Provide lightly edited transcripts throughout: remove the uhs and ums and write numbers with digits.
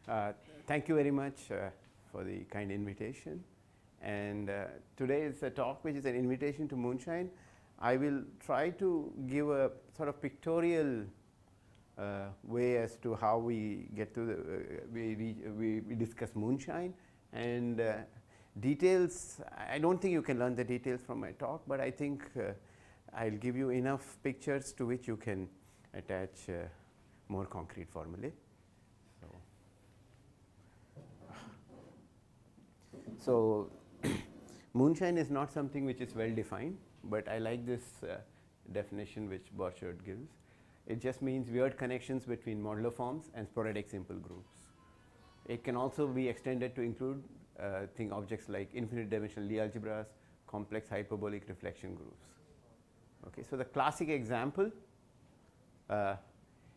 Uh, Thank you very much for the kind invitation. And today is a talk which is an invitation to Moonshine. I will try to give a sort of pictorial way as to how we get to we discuss Moonshine, and details. I don't think you can learn the details from my talk, but I think I'll give you enough pictures to which you can attach more concrete formulae. So Moonshine is not something which is well defined, but I like this definition which Borchardt gives. It just means weird connections between modular forms and sporadic simple groups. It can also be extended to include objects like infinite dimensional Lie algebras, complex hyperbolic reflection groups. Okay, so the classic example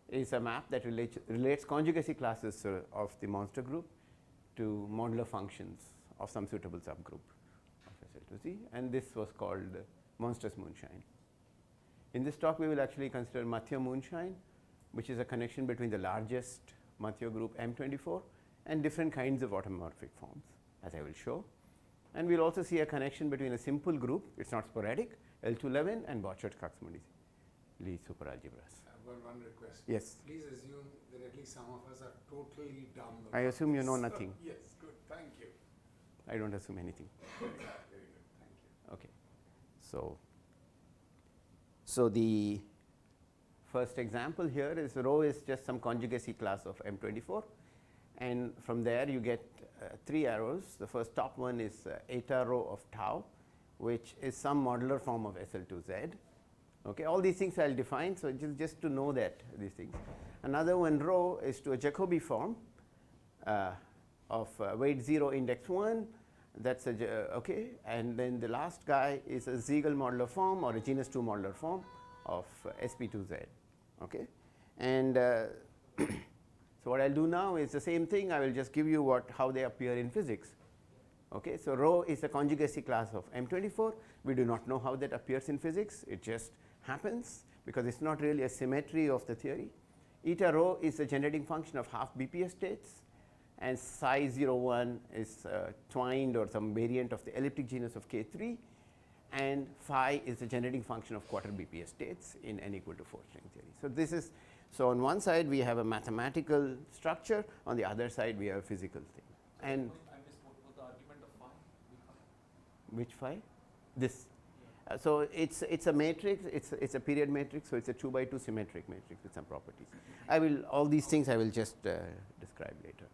is a map that relates conjugacy classes of the monster group to modular functions of some suitable subgroup of SL to Z, and this was called monstrous Moonshine. In this talk, we will actually consider Mathieu Moonshine, which is a connection between the largest Mathieu group M24 and different kinds of automorphic forms, as I will show. And we'll also see a connection between a simple group, it's not sporadic, L211, and Borchardt-Cox-Lie superalgebras. I've got one request. Yes. Please assume that at least some of us are totally dumb. I assume you know nothing. Yes, good, thank you. I don't assume anything. Very good, thank you. Okay. So the first example here is rho is just some conjugacy class of M24, and from there you get 3 arrows. The first top one is eta rho of tau, which is some modular form of SL2Z. Okay, all these things I'll define, so just to know that these things. Another one rho is to a Jacobi form of weight 0 index 1. That's okay, and then the last guy is a Siegel modular form or a genus 2 modular form of sp2z. Okay, and so what I'll do now is the same thing. I will just give you how they appear in physics. Okay, so rho is a conjugacy class of M24. We do not know how that appears in physics. It just happens because it's not really a symmetry of the theory. Eta rho is a generating function of half BPS states, and psi 01 is twined or some variant of the elliptic genus of K3, and phi is the generating function of quarter BPS states in n equal to 4 string theory. So this is, so on one side we have a mathematical structure, on the other side we have a physical thing. And what the argument of phi? which phi? This. So it's a matrix, it's a period matrix, so it's a 2 by 2 symmetric matrix with some properties. All these things I will just describe later.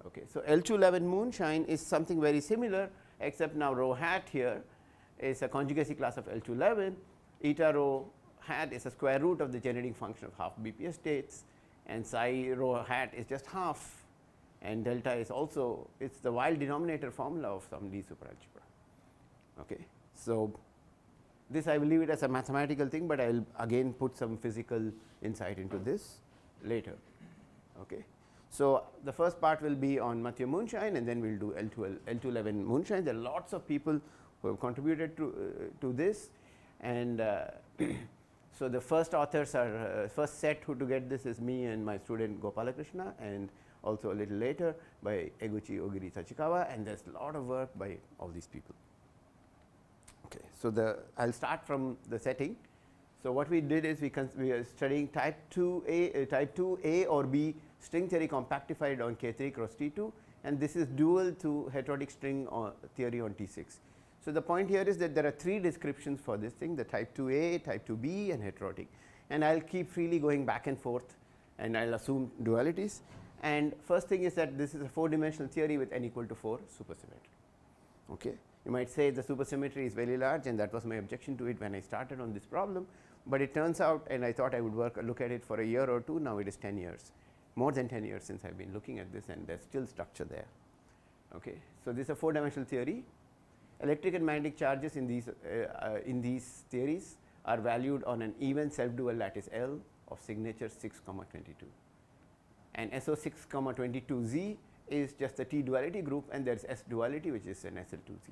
Okay, so L211 Moonshine is something very similar, except now rho hat here is a conjugacy class of L211. Eta rho hat is a square root of the generating function of half BPS states, and psi rho hat is just half, and delta is also, it's the wild denominator formula of some Lie superalgebra. Okay, so this I will leave it as a mathematical thing, but I will again put some physical insight into this later. Okay. So the first part will be on Mathieu Moonshine, and then we'll do L211 Moonshine. There are lots of people who have contributed to this, and so the first authors are first set who to get this is me and my student Gopalakrishna, and also a little later by Eguchi Ogiri Sachikawa, and there's a lot of work by all these people. Okay, so I'll start from the setting. So what we did is we are studying type 2A or B string theory compactified on K3 cross T2, and this is dual to heterotic string theory on T6. So the point here is that there are 3 descriptions for this thing, the type 2A, type 2B, and heterotic. And I'll keep freely going back and forth, and I'll assume dualities. And first thing is that this is a 4-dimensional theory with n equal to 4 supersymmetry. Okay. You might say the supersymmetry is very large, and that was my objection to it when I started on this problem. But it turns out, and I thought I would look at it for a year or two, now it is 10 years. More than 10 years since I've been looking at this, and there's still structure there. Okay. So this is a 4-dimensional theory. Electric and magnetic charges in these theories are valued on an even self-dual lattice L of signature 6, 22. And SO6, 22Z is just the T duality group, and there's S duality, which is an SL2Z.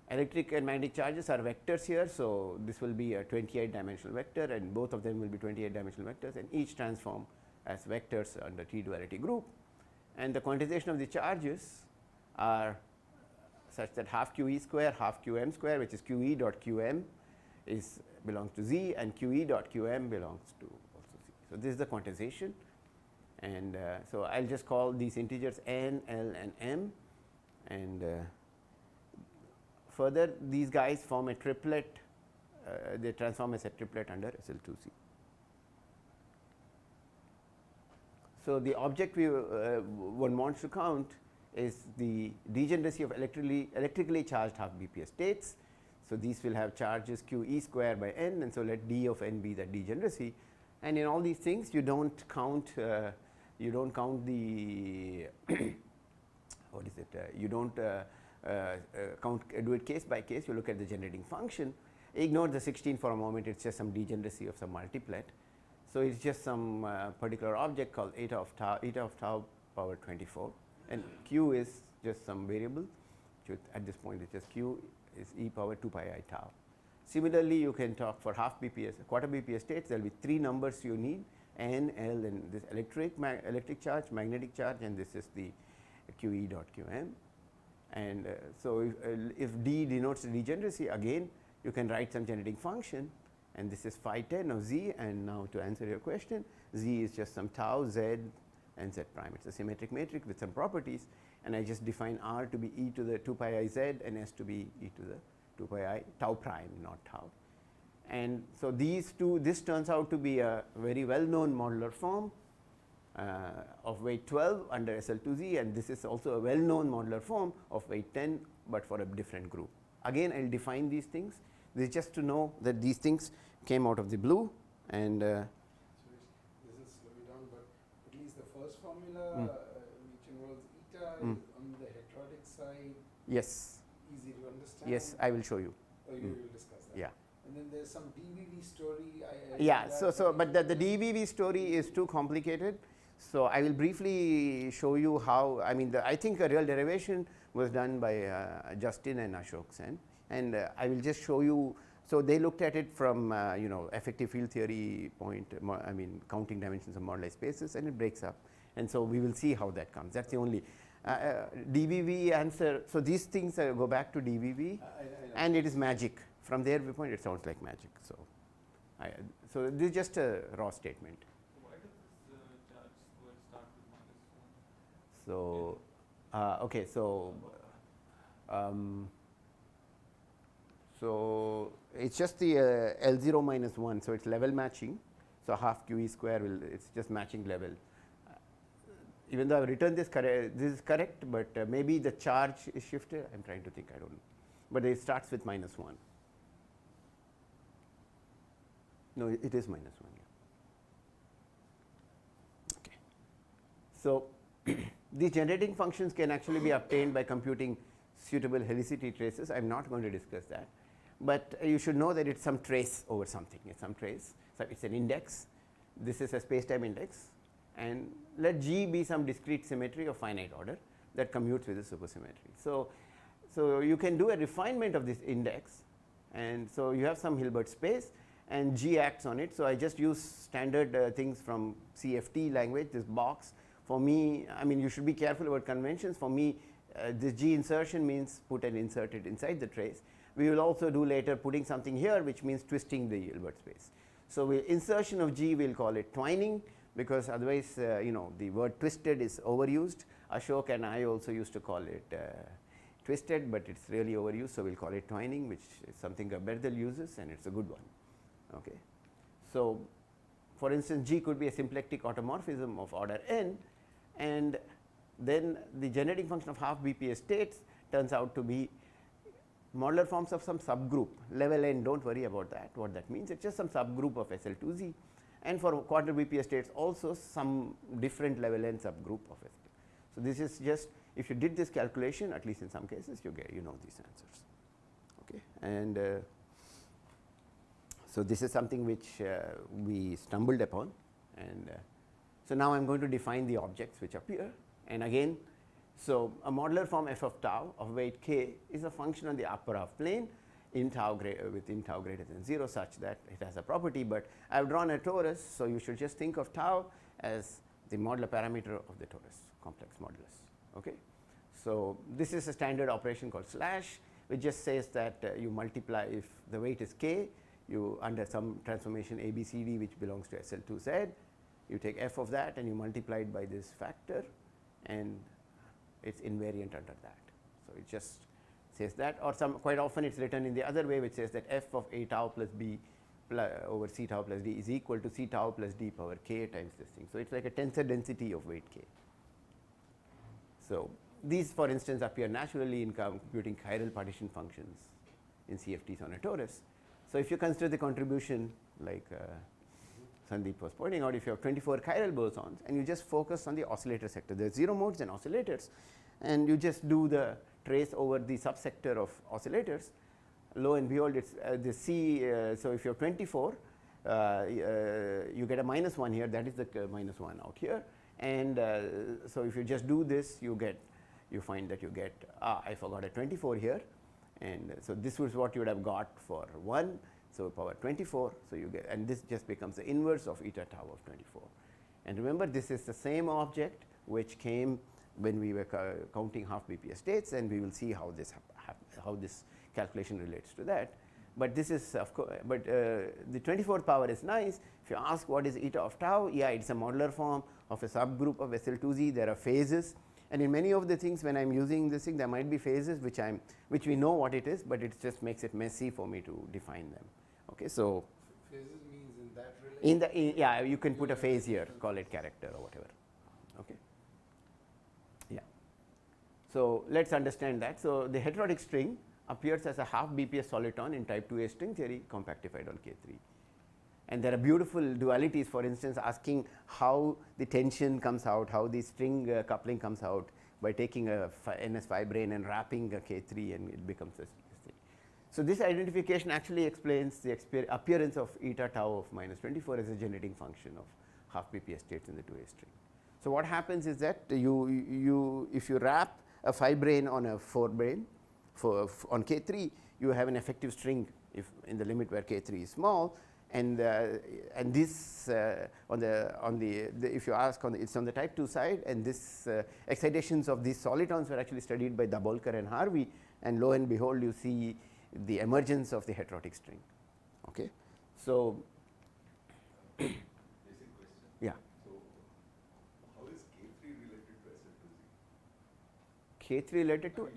Electric and magnetic charges are vectors here, so this will be a 28-dimensional vector, and both of them will be 28-dimensional vectors, and each transform as vectors under T duality group. and the quantization of the charges are such that half QE square, half QM square, which is QE dot QM belongs to Z, and QE dot QM belongs to also Z. So this is the quantization, and so I'll just call these integers N, L, and M, and further these guys form a triplet. They transform as a triplet under SL2C. So the object one wants to count is the degeneracy of electrically charged half BPS states. So these will have charges QE square by N, and so let D of N be the degeneracy. And in all these things, you don't count the what is it? You don't do it case by case. You look at the generating function. Ignore the 16 for a moment. It's just some degeneracy of some multiplet. So it's just some particular object called eta of tau power 24, and Q is just some variable. At this point, it's just Q is e power 2 pi I tau. Similarly, you can talk for half BPS, quarter BPS states. There will be 3 numbers you need: N, L, and this electric charge, magnetic charge, and this is the QE dot QM. And so if D denotes the degeneracy, again you can write some generating function, and this is phi 10 of Z. And now to answer your question, Z is just some tau, Z, and Z prime. It's a symmetric matrix with some properties, and I just define R to be e to the 2 pi I Z and S to be e to the 2 pi I tau prime, not tau. And so this turns out to be a very well known modular form of weight 12 under SL2Z, and this is also a well known modular form of weight 10, but for a different group. Again, I will define these things. This is just to know that these things came out of the blue, and Suresh, this will slow you down, but at least the first formula which involves eta is on the heterotic side. Yes. Easy to understand. Yes, I will show you. Oh, you will discuss that. Yeah. And then there's some DVV story. Yeah. But the DVV story is too complicated. So I will briefly show you how. I mean, I think a real derivation was done by Justin and Ashok Sen, and I will just show you. So they looked at it from effective field theory point. I mean, counting dimensions of moduli spaces, and it breaks up. And so we will see how that comes. That's the only DVV answer. So these things go back to DVV, and it is magic. From their viewpoint, it sounds like magic. So this is just a raw statement. Why does this charge square start with -1? So okay, so it's just the L0 minus 1, so it's level matching. So half QE square it's just matching level. Even though I've written this is correct, but maybe the charge is shifted. I'm trying to think, I don't know. But it starts with -1. No, it is -1, yeah. Okay. So these generating functions can actually be obtained by computing suitable helicity traces. I'm not going to discuss that. But you should know that it's some trace over something. It's some trace. So it's an index. This is a space-time index. And let G be some discrete symmetry of finite order that commutes with the supersymmetry. So you can do a refinement of this index. And so you have some Hilbert space, and G acts on it. So I just use standard things from CFT language, this box. For me, I mean, you should be careful about conventions. For me, this G insertion means put and insert it inside the trace. We will also do later putting something here, which means twisting the Hilbert space. So insertion of G, we'll call it twining, because otherwise, the word twisted is overused. Ashok and I also used to call it twisted, but it's really overused, so we'll call it twining, which is something Berdel uses, and it's a good one. Okay. So for instance, G could be a symplectic automorphism of order n, and then the generating function of half BPS states turns out to be modular forms of some subgroup. Level n, don't worry about that, what that means. It's just some subgroup of SL2Z. And for quarter BPS states also some different level n subgroup of SL2. So this is just, if you did this calculation, at least in some cases, you know these answers. Okay. And so this is something which we stumbled upon. And so now I'm going to define the objects which appear. And again, so a modular form f of tau of weight k is a function on the upper half plane in tau within tau greater than 0, such that it has a property. But I've drawn a torus, so you should just think of tau as the modular parameter of the torus, complex modulus. Okay? So, this is a standard operation called slash, which just says that you multiply, if the weight is k, you under some transformation ABCD which belongs to SL2Z, you take f of that and you multiply it by this factor, and it's invariant under that. So, it just says that, or quite often it's written in the other way, which says that f of A tau plus B over C tau plus D is equal to C tau plus D power k times this thing. So, it's like a tensor density of weight k. So, these for instance appear naturally in computing chiral partition functions in CFTs on a torus. So, if you consider the contribution like Sandeep was pointing out, if you have 24 chiral bosons and you just focus on the oscillator sector, there are 0 modes and oscillators, and you just do the trace over the subsector of oscillators, lo and behold, it's the C. So, if you have 24, you get a -1 here, that is the -1 out here, and so if you just do this, you find that you get, I forgot a 24 here, and so this was what you would have got for 1. So, power 24. So, you get, and this just becomes the inverse of eta tau of 24. And remember, this is the same object which came when we were counting half BPS states, and we will see how this calculation relates to that. But this is of course, but the 24th power is nice. If you ask what is eta of tau, yeah, it's a modular form of a subgroup of SL2Z. There are phases, and in many of the things when I'm using this thing, there might be phases which we know what it is, but it just makes it messy for me to define them. Okay, so phases means in that relation. Yeah, you can put a phase here, call it character or whatever. Okay. Yeah. So let's understand that. So the heterotic string appears as a half BPS soliton in type 2A string theory compactified on K3. And there are beautiful dualities, for instance, asking how the tension comes out, how the string coupling comes out by taking a NS fibrane and wrapping a K3, and it becomes this thing. So this identification actually explains the appearance of eta tau of -24 as a generating function of half BPS states in the 2A string. So what happens is that if you wrap a fibrane on a forebrane on K3, you have an effective string if in the limit where K3 is small. And this if you ask it's on the type 2 side, and this excitations of these solitons were actually studied by Dabolkar and Harvey, and lo and behold you see the emergence of the heterotic string. Okay, so basic question. Yeah. So how is K3 related to SL2Z? K3 related to You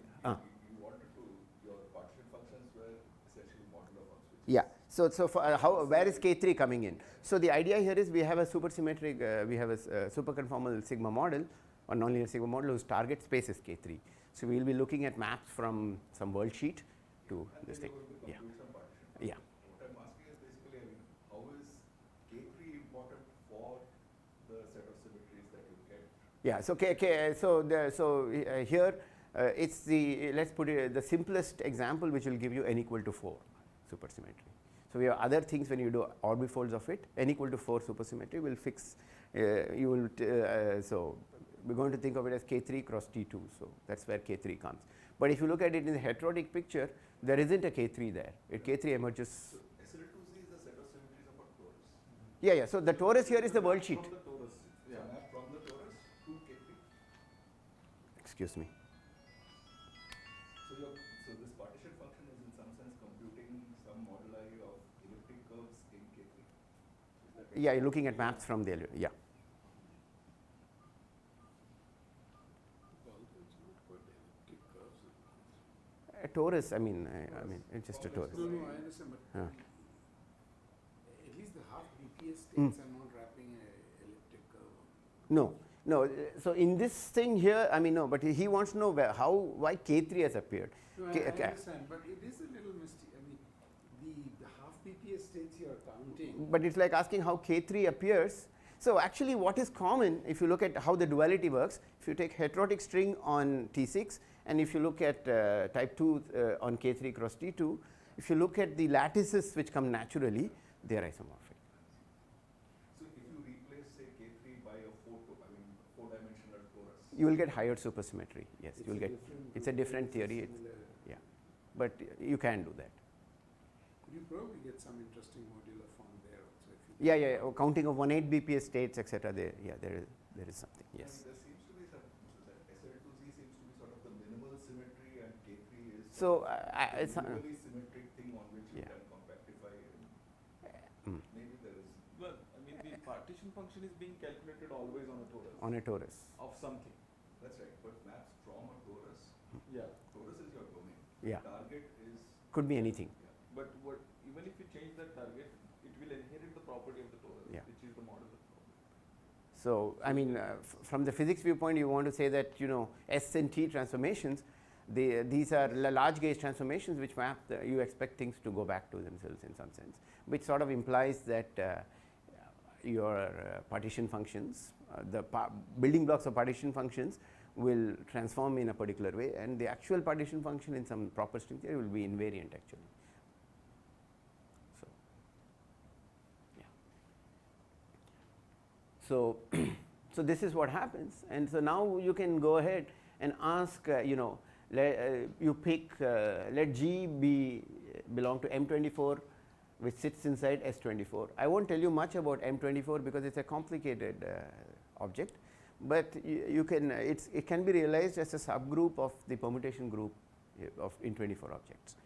wanted to, your partition functions were essentially modular functions. yeah. So for where is K3 coming in? So the idea here is we have a supersymmetric, we have a superconformal sigma model or nonlinear sigma model whose target space is K3. So we will be looking at maps from some world sheet to And this thing. then you're going to Yeah. compute some partition. Yeah. What I'm asking is basically, how is K3 important for the set of symmetries that you get? Yeah. So here it's the, let's put it the simplest example which will give you n equal to 4 supersymmetry. So we have other things when you do orbifolds of it. N equal to 4 supersymmetry will fix. So we're going to think of it as K3 cross T2. So that's where K3 comes. But if you look at it in the heterotic picture, there isn't a K3 there. K3 emerges. So SL2Z is the set of symmetries of a torus. Yeah, yeah. So the torus here is the world sheet. From the torus. Yeah. From the torus to K3. Excuse me. So this partition function is in some sense computing some moduli of elliptic curves in K3. Is that Yeah, you're looking at maps from the yeah. A torus. I mean, it's just a torus. No, I understand, but Huh. at least the half BPS states are not wrapping a elliptic curve. No, no. So in this thing here, no. But he wants to know why K3 has appeared. No, I understand, but it is a little mysterious. The half BPS states you are counting. But it's like asking how K3 appears. So actually what is common, if you look at how the duality works, if you take heterotic string on T6, and if you look at type 2 on K3 cross T2, if you look at the lattices which come naturally, they are isomorphic. So if you replace say K3 by a four-dimensional torus, You will get higher supersymmetry. Yes, you will get. It's a different theory. Yeah, but you can do that. You probably get some interesting modular form there also. If you Yeah. Counting of 1/8 BPS states, etc. There there is something, yes. There seems to be some, that SL2Z seems to be sort of the minimal symmetry, and K3 is So, the it's, minimally symmetric thing on which you yeah. can compactify. Mm. Maybe there is. Well, I mean, the partition function is being calculated always on a torus. On a torus. Of something. That's right, but maps from a torus. Yeah. Torus is your domain. Yeah. Target is. Could be anything. Yeah. But even if you change that target, it will inherit the property of the torus, Yeah. which is the modular property. So, I mean, from the physics viewpoint, you want to say that, you know, S and T transformations, these are large gauge transformations which map, you expect things to go back to themselves in some sense, which sort of implies that your partition functions, the building blocks of partition functions will transform in a particular way, and the actual partition function in some proper string theory will be invariant actually. So, yeah. So, so this is what happens, and so now you can go ahead and ask, you know, you pick, let G belong to M24, which sits inside S24. I won't tell you much about M24 because it's a complicated object, but you can, it can be realized as a subgroup of the permutation group of in 24 objects.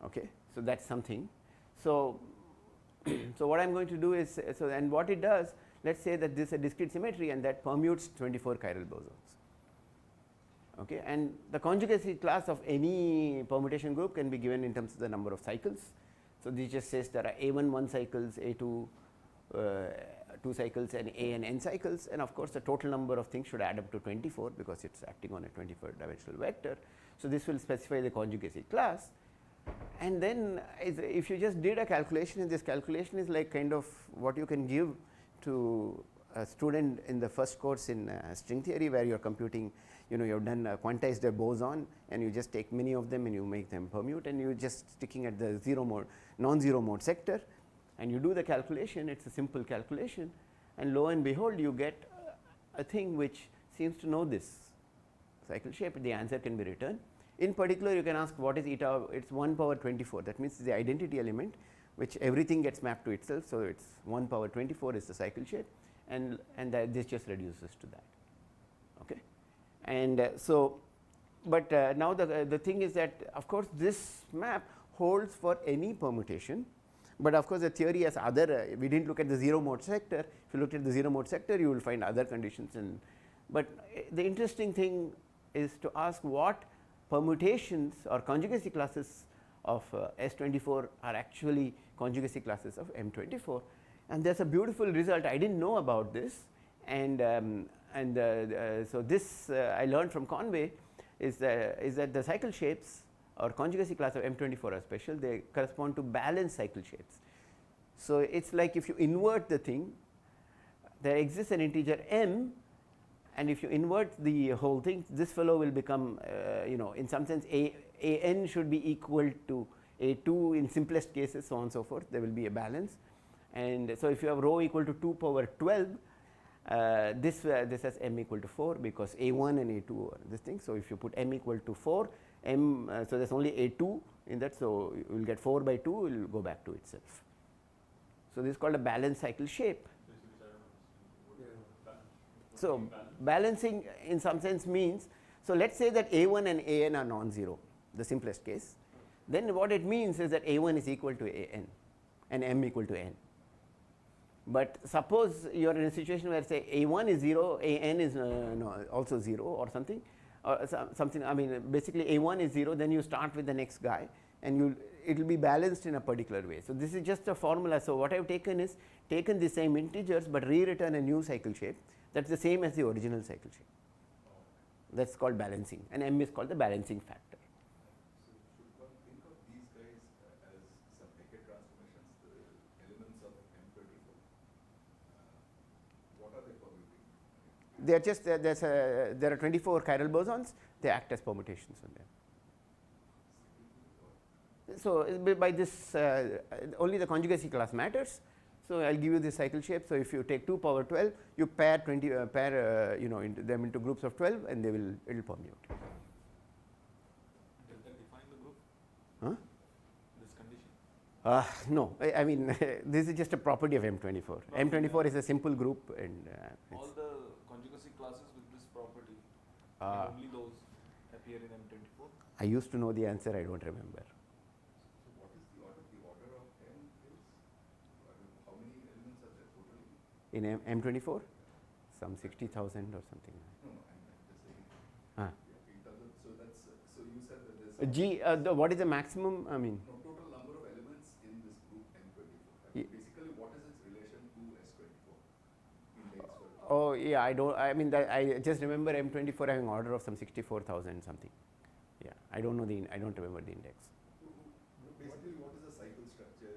Okay, so that's something. So, so what I'm going to do is, so and what it does, let's say that this is a discrete symmetry and that permutes 24 chiral bosons. Okay, and the conjugacy class of any permutation group can be given in terms of the number of cycles. So this just says there are A1 1 cycles, A2 2 cycles, and A and n cycles, and of course the total number of things should add up to 24 because it's acting on a 24 dimensional vector. So this will specify the conjugacy class, and then if you just did a calculation, and this calculation is like kind of what you can give to a student in the first course in string theory, where you're computing, you know, you've done quantized a boson and you just take many of them and you make them permute, and you're just sticking at the zero mode, non-zero mode sector, and you do the calculation. It's a simple calculation, and lo and behold you get a thing which seems to know this cycle shape. The answer can be returned. In particular, you can ask what is eta. It's 1 power 24. That means the identity element which everything gets mapped to itself. So it's 1 power 24 is the cycle shape, and that this just reduces to that. Okay, and so, but now the thing is that of course this map holds for any permutation, but of course the theory has other. We didn't look at the zero mode sector. If you look at the zero mode sector, you will find other conditions. And but the interesting thing is to ask what permutations or conjugacy classes of S24 are actually conjugacy classes of M24, and there's a beautiful result. I didn't know about this, and so this I learned from Conway is that the cycle shapes or conjugacy class of M24 are special. They correspond to balanced cycle shapes. So it's like if you invert the thing, there exists an integer m, and if you invert the whole thing, this fellow will become, you know, in some sense an should be equal to a2 in simplest cases, so on and so forth. There will be a balance, and so if you have rho equal to 2 power 12, this has m equal to 4 because a1 and a2 are this thing. So if you put m equal to 4, so there's only a2 in that, so you will get 4 by 2 will go back to itself. So this is called a balanced cycle shape. So balancing in some sense means, so let's say that a1 and an are non-zero, the simplest case. Then what it means is that a1 is equal to an and m equal to n. But suppose you are in a situation where say a1 is 0, an is also 0 or something, or something. I mean basically a1 is 0, then you start with the next guy, and it will be balanced in a particular way. So this is just a formula. So what I have taken is taken the same integers but rewritten a new cycle shape that's the same as the original cycle shape. That's called balancing, and m is called the balancing factor. So should one think of these guys as some Beckett transformations, the elements of M24? What are they permuting? They are just there are 24 chiral bosons. They act as permutations on them. So by this only the conjugacy class matters. So I'll give you the cycle shape. So if you take 2 power 12, you pair them into groups of 12, and it will permute. Does that define the group? Huh? This condition? No, I mean this is just a property of M24. M24 is a simple group, and All the classes with this property. Uh, And only those appear in M24. I used to know the answer, I don't remember. So what is the order of n is? How many elements are there totally? In M24? Some 60,000 or something. No, I'm just saying. Ah. In terms of, so that's, so you said that there's. What is the maximum? I mean, No, total number of elements in this group M24. Ye- Basically, what is its relation to S24 in the X24? oh yeah, I mean that I just remember M24 having order of some 64,000 something. Yeah, I don't remember the index. Basically, what is the cycle structure?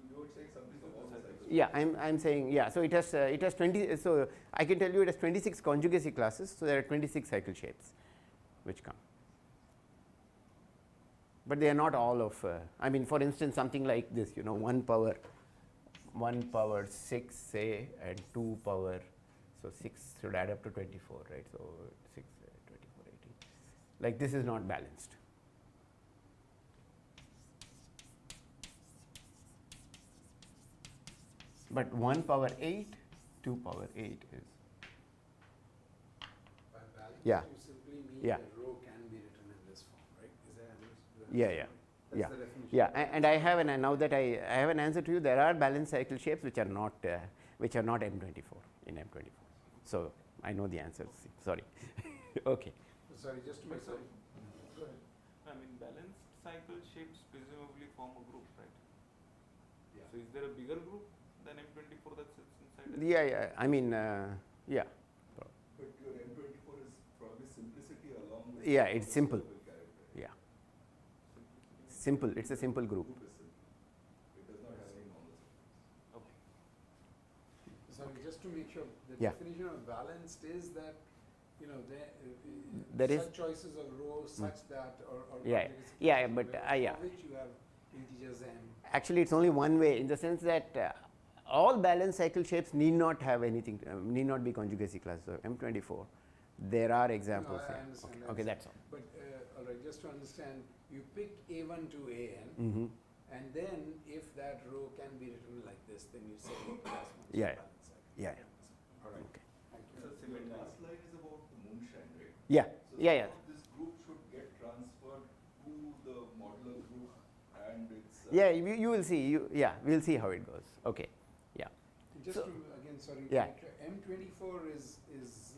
You were saying something about the cycle. Yeah, I'm saying, yeah, so it has 20, so I can tell you it has 26 conjugacy classes, so there are 26 cycle shapes which come. But they are not all of, I mean, for instance, something like this, 1 power 6, say, and 2 power, so 6 should add up to 24, right? So 6, 24, 18. Like this is not balanced. But 1 power 8, 2 power 8 is. By balance, Yeah. you simply mean Yeah. the row can be written in this form, right? Is that Yeah. That's Yeah. the definition. Yeah, and I have now that I have an answer to you. There are balanced cycle shapes which are not M24 in M24. So I know the answer. Sorry. Okay. Sorry, just to make But sure. so- Go ahead. I mean, balanced cycle shapes presumably form a group, right? Yeah. So is there a bigger group than M24 that sits inside it? Yeah. I mean, yeah. But your M24 is probably simplicity along with. Yeah, all it's the simple. scalable character. Yeah. Simple. It's a simple group. Group is simple. It does not have any normal subgroups. Okay. Sorry, just to make sure, the Yeah. definition of balanced is that, There is- such choices of rows such that, or Yeah. conjugacy Yeah, classes but, where yeah. for which you have integers m. Actually, it's only one way in the sense that all balanced cycle shapes need not have anything, need not be conjugacy classes. So M24, there are examples. I Yeah. understand, Okay. I Okay, that's all. But, all right, just to understand, you pick A1 to AN, Mm-hmm. and then if that row can be written like this, then you say it corresponds to Yeah. balanced cycle. Yeah. All right, Okay. thank you. So Your similar. last slide is about the moonshine, right? Yeah. So Yeah. some of this group should get transferred to the modular group and it's. Yeah. You will see. We'll see how it goes. Okay. Yeah. Just So- to, again, sorry, Yeah. M24 is this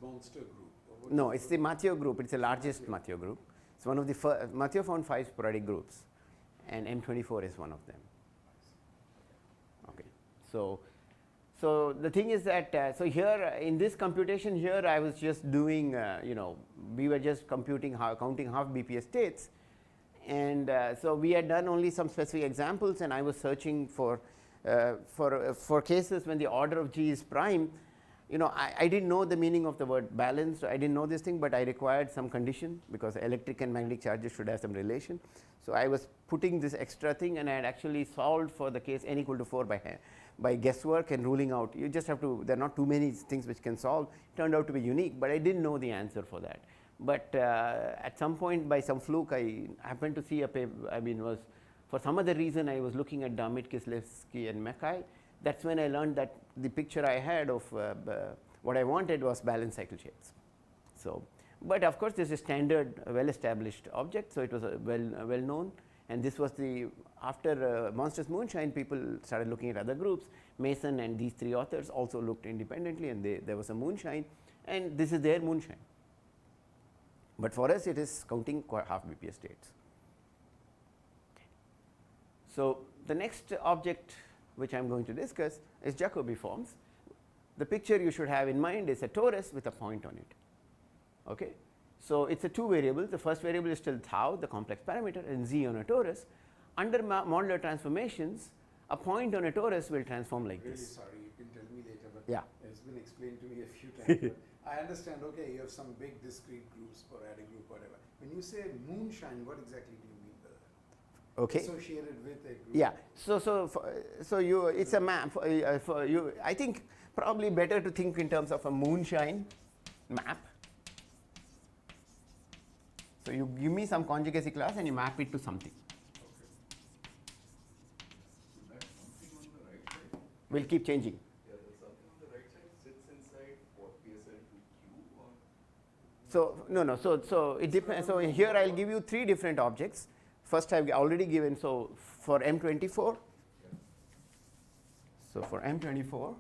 monster group. or what No, is it's the Mathieu group. It's the largest Mathieu group. It's one of the first. Mathieu found 5 sporadic groups, and M24 is one of them. Okay. So the thing is that so here in this computation here I was just doing we were just counting half BPS states, and so we had done only some specific examples, and I was searching for cases when the order of G is prime. I didn't know the meaning of the word balanced. I didn't know this thing, but I required some condition because electric and magnetic charges should have some relation. So I was putting this extra thing, and I had actually solved for the case n equal to 4 by guesswork and ruling out. You just have to. There are not too many things which can solve. It turned out to be unique, but I didn't know the answer for that. But at some point, by some fluke, I happened to see a paper. I mean, was for some other reason I was looking at Damit, Kislevsky, and Mackay. That's when I learned that the picture I had of what I wanted was balanced cycle shapes. So, but of course, this is a standard, well-established object, so it was well known. And this was after Monsters Moonshine, people started looking at other groups. Mason and these 3 authors also looked independently, and there was a Moonshine, and this is their Moonshine. But for us, it is counting half BPS states. Okay. So the next object which I am going to discuss is Jacobi forms. The picture you should have in mind is a torus with a point on it. Okay. So it's a 2 variables. The first variable is still tau, the complex parameter, and z on a torus. Under modular transformations, a point on a torus will transform like Really this. sorry, you can tell me later, but Yeah. it's been explained to me a few times. But I understand, okay, you have some big discrete groups, sporadic group, whatever. When you say moonshine, what exactly do you mean by that? Okay. Associated with a group. Yeah. So you, it's a map for you. I think probably better to think in terms of a moonshine map. So you give me some conjugacy class and you map it to something. So that something on the right side, We'll keep changing. yeah, the something on the right side sits inside what PSL2 So no. So it depends. So here I'll give you three different objects. First I've already given. So for M24. So for M24.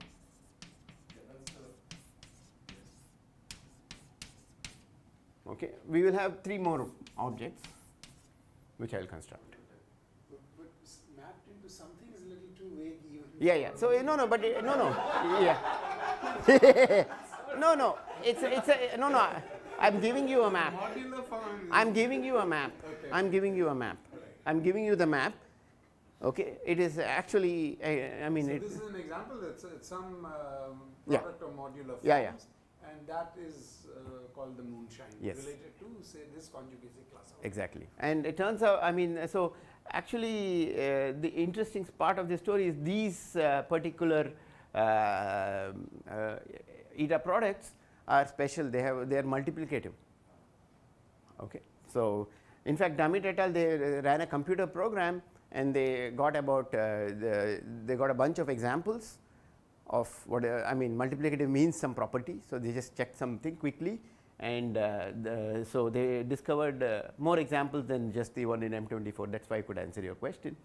Okay, we will have three more objects, which I'll construct. But mapped into something is a little too vague even. Yeah. So no, but no. Yeah. No. It's a no. I'm giving you a map. Modular form. I'm giving you a map. Okay. I'm giving you a map. I'm giving you the map. Okay, it is actually. I mean, So it, this is an example. It's some Yeah. product of modular forms. Yeah. And that is called the moonshine. Yes. Related to say this conjugacy class. Exactly. And it turns out, I mean, so actually the interesting part of the story is these particular eta products are special. They are multiplicative. Okay. So in fact, Damit et al. They ran a computer program and they got about they got a bunch of examples of what I mean. Multiplicative means some property. So they just checked something quickly. And so they discovered more examples than just the one in M24. That's why I could answer your question.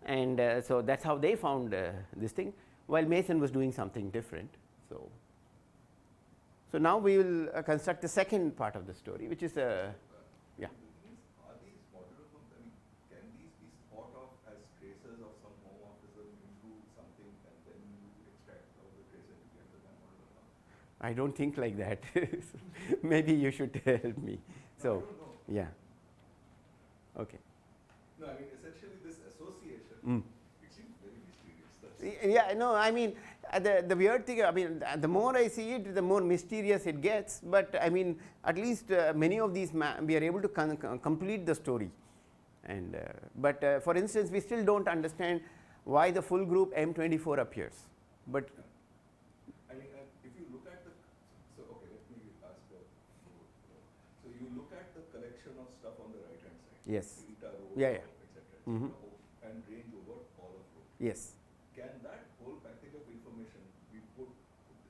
And so that's how they found this thing, while Mason was doing something different. So now we will construct the second part of the story, which is yeah. Are these modular forms, I mean, can these be thought of as traces of some homomorphism into something and then you extract out the trace and you get the modular form? I don't think like that. Maybe you should help me. So, I don't know. yeah. Okay. No, I mean, essentially this association, it seems very mysterious. That's Yeah, no, I mean, the weird thing, I mean, the more I see it, the more mysterious it gets. But I mean, at least many of these, we are able to complete the story. And but for instance, we still don't understand why the full group M24 appears. But I mean, if you look at the, so okay, let me ask so you look at the collection of stuff on the right hand side. Yes. Eta row, Yeah. etc. Mhm. And range over all of row. yes. Can that whole package of information be put,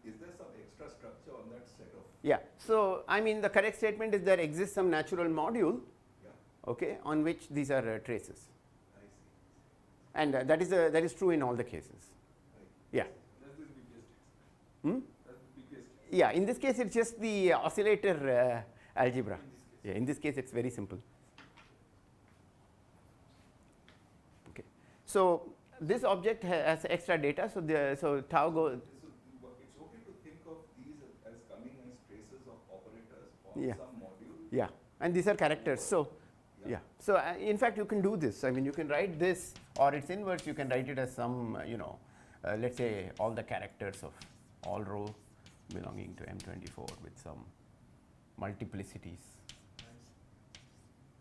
is there some extra structure on that set of, Yeah. So I mean, the correct statement is there exists some natural module, yeah, okay, on which these are traces, I see. and that is true in all the cases. Right. Yeah. That's the biggest extent. Hmm? That's the biggest. Yeah. In this case, it's just the oscillator algebra. In this case. Yeah. In this case, it's very simple. Okay. So this object has extra data. So tau goes. So it's okay to think of these as coming as traces of operators on Yeah. some module. Yeah. And these are characters. So. Yeah. So in fact, you can do this. I mean, you can write this, or its inverse. You can write it as some, let's say all the characters of all row belonging to M24 with some multiplicities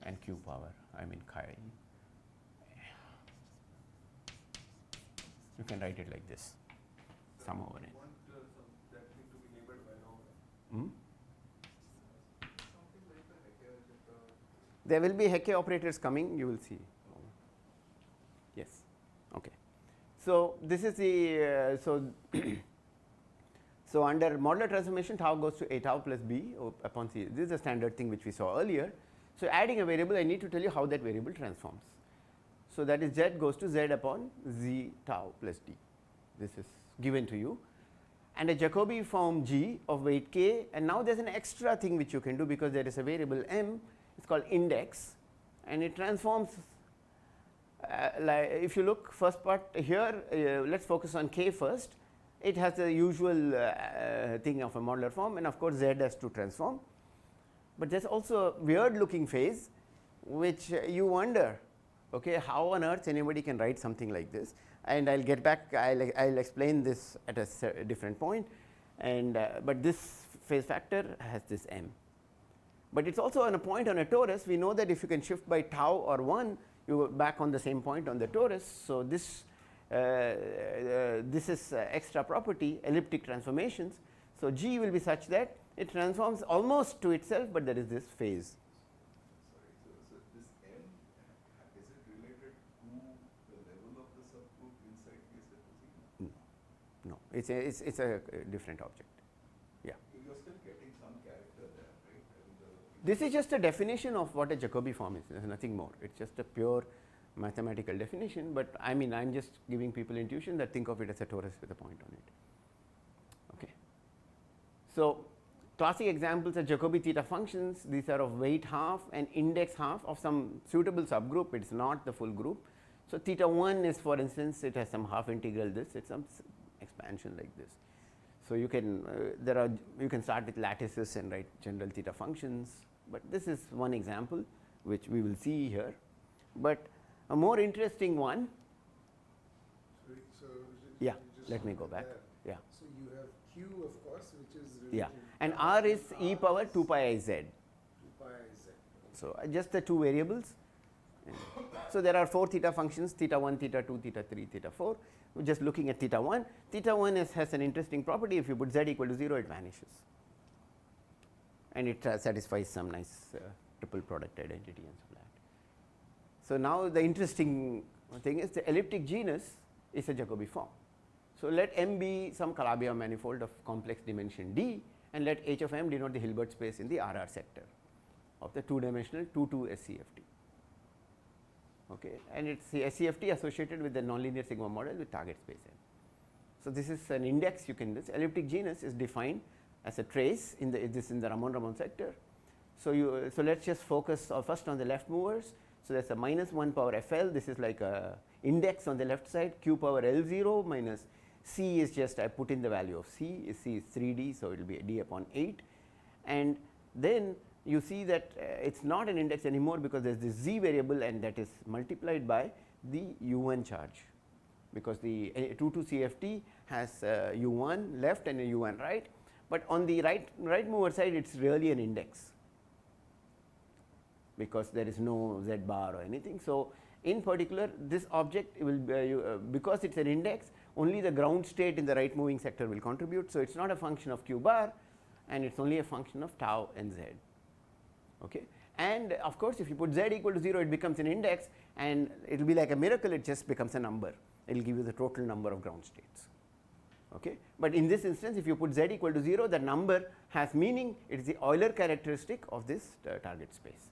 and q power. I mean chi. You can write it like this. Sum over n. Want that thing to be labeled by row. Hmm? Something like the Hecke algebra. There will be Hecke operators coming. You will see. Yes. Okay. So this is the so under modular transformation, tau goes to a tau plus b upon c. This is a standard thing which we saw earlier. So adding a variable, I need to tell you how that variable transforms. So that is z goes to z upon z tau plus d. This is given to you. And a Jacobi form G of weight k, and now there is an extra thing which you can do because there is a variable m, it's called index, and it transforms. Like if you look first part here, let's focus on k first. It has the usual thing of a modular form, and of course z has to transform. But there's also a weird looking phase which you wonder, okay, how on earth anybody can write something like this. And I'll get back, I'll explain this at a different point. And but this phase factor has this m. But it's also on a point on a torus. We know that if you can shift by tau or 1, you go back on the same point on the torus. So this this is extra property, elliptic transformations. So G will be such that it transforms almost to itself, but there is this phase. Sorry, so this M, is it related to the level of the subgroup inside the set? No, it's a different object. Yeah. You're still getting some character there, right? I mean, This is just a definition of what a Jacobi form is. There's nothing more. It's just a pure mathematical definition. But I mean, I'm just giving people intuition that think of it as a torus with a point on it. Okay. So classic examples are Jacobi theta functions. These are of weight half and index half of some suitable subgroup. It's not the full group. So theta 1 is, for instance, it has some half integral this. It's some expansion like this. So you can you can start with lattices and write general theta functions. But this is one example which we will see here. But a more interesting one. So Yeah, just let me go back. there. Yeah. So you have Q, of course, which is Yeah. related And to R is e R power is 2 pi I z. 2 pi z. So just the two variables. And so there are 4 theta functions, theta 1, theta 2, theta 3, theta 4. We're just looking at theta 1. Theta 1 has an interesting property. If you put z equal to 0, it vanishes. And it satisfies some nice triple product identity and so that. So now the interesting thing is the elliptic genus is a Jacobi form. So let M be some Calabi-Yau manifold of complex dimension D, and let H of M denote the Hilbert space in the RR sector of the two-dimensional 2-2 SCFT. Okay, and it's the SCFT associated with the nonlinear sigma model with target space M. So this is an index you can. This elliptic genus is defined as a trace in the Ramon sector. So let's just focus first on the left movers. So there's a minus 1 power FL. This is like a index on the left side. Q power L0 minus C is just, I put in the value of C. C is 3D, so it will be D upon 8. And then you see that it's not an index anymore because there's this Z variable, and that is multiplied by the U1 charge, because the 2-2 CFT has U1 left and a U1 right. But on the right mover side, it's really an index, because there is no Z bar or anything. So in particular, this object will be, because it's an index, only the ground state in the right moving sector will contribute. So it's not a function of Q bar, and it's only a function of tau and Z. Okay. And of course, if you put Z equal to 0, it becomes an index, and it will be like a miracle. It just becomes a number. It will give you the total number of ground states. Okay. But in this instance, if you put Z equal to 0, the number has meaning. It is the Euler characteristic of this target space.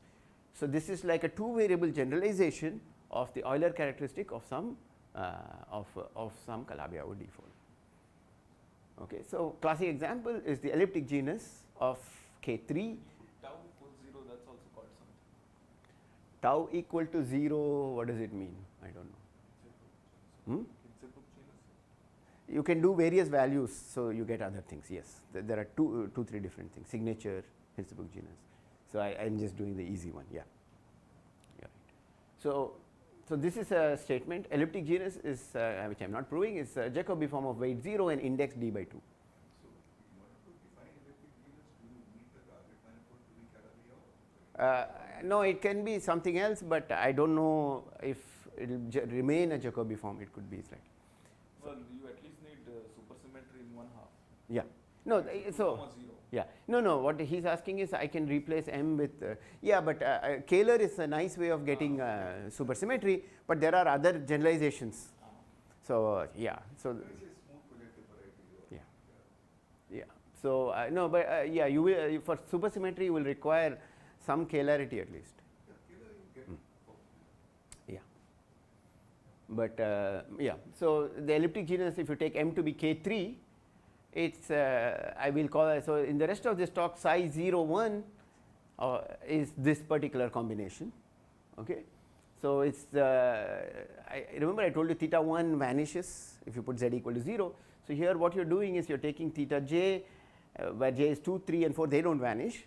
So this is like a two variable generalization of the Euler characteristic of some Calabi-Yau dipole. Okay. So classic example is the elliptic genus of K3. Tau equals 0, that's also called something. Tau equal to 0, what does it mean? I don't know. Hmm? You can do various values, so you get other things. Yes, there are two, 3 different things. Signature, Hilbert genus. So I'm just doing the easy one. Yeah. Yeah. So this is a statement. Elliptic genus is, which I'm not proving, is a Jacobi form of weight 0 and index D by 2. So in order to define elliptic genus, do you need the target manifold to be Calabi-Yau? No, it can be something else, but I don't know if it will remain a Jacobi form. It could be slightly. Well, you at least need supersymmetry in one half. Yeah. No, so. Comma 0. Yeah. No. What he's asking is I can replace M with yeah, but Kähler is a nice way of getting supersymmetry, but there are other generalizations. So yeah. So There is a smooth projective variety. Yeah. Yeah. So no, but yeah, you will for supersymmetry you will require some Kählerity at least. Yeah, Kähler you get Yeah. But yeah. So the elliptic genus, if you take M to be K3, it's I will call it, so in the rest of this talk, psi 0 1 is this particular combination. Okay. So it's I remember I told you theta 1 vanishes if you put Z equal to 0. So here what you're doing is you're taking theta j where j is 2, 3 and 4, they don't vanish,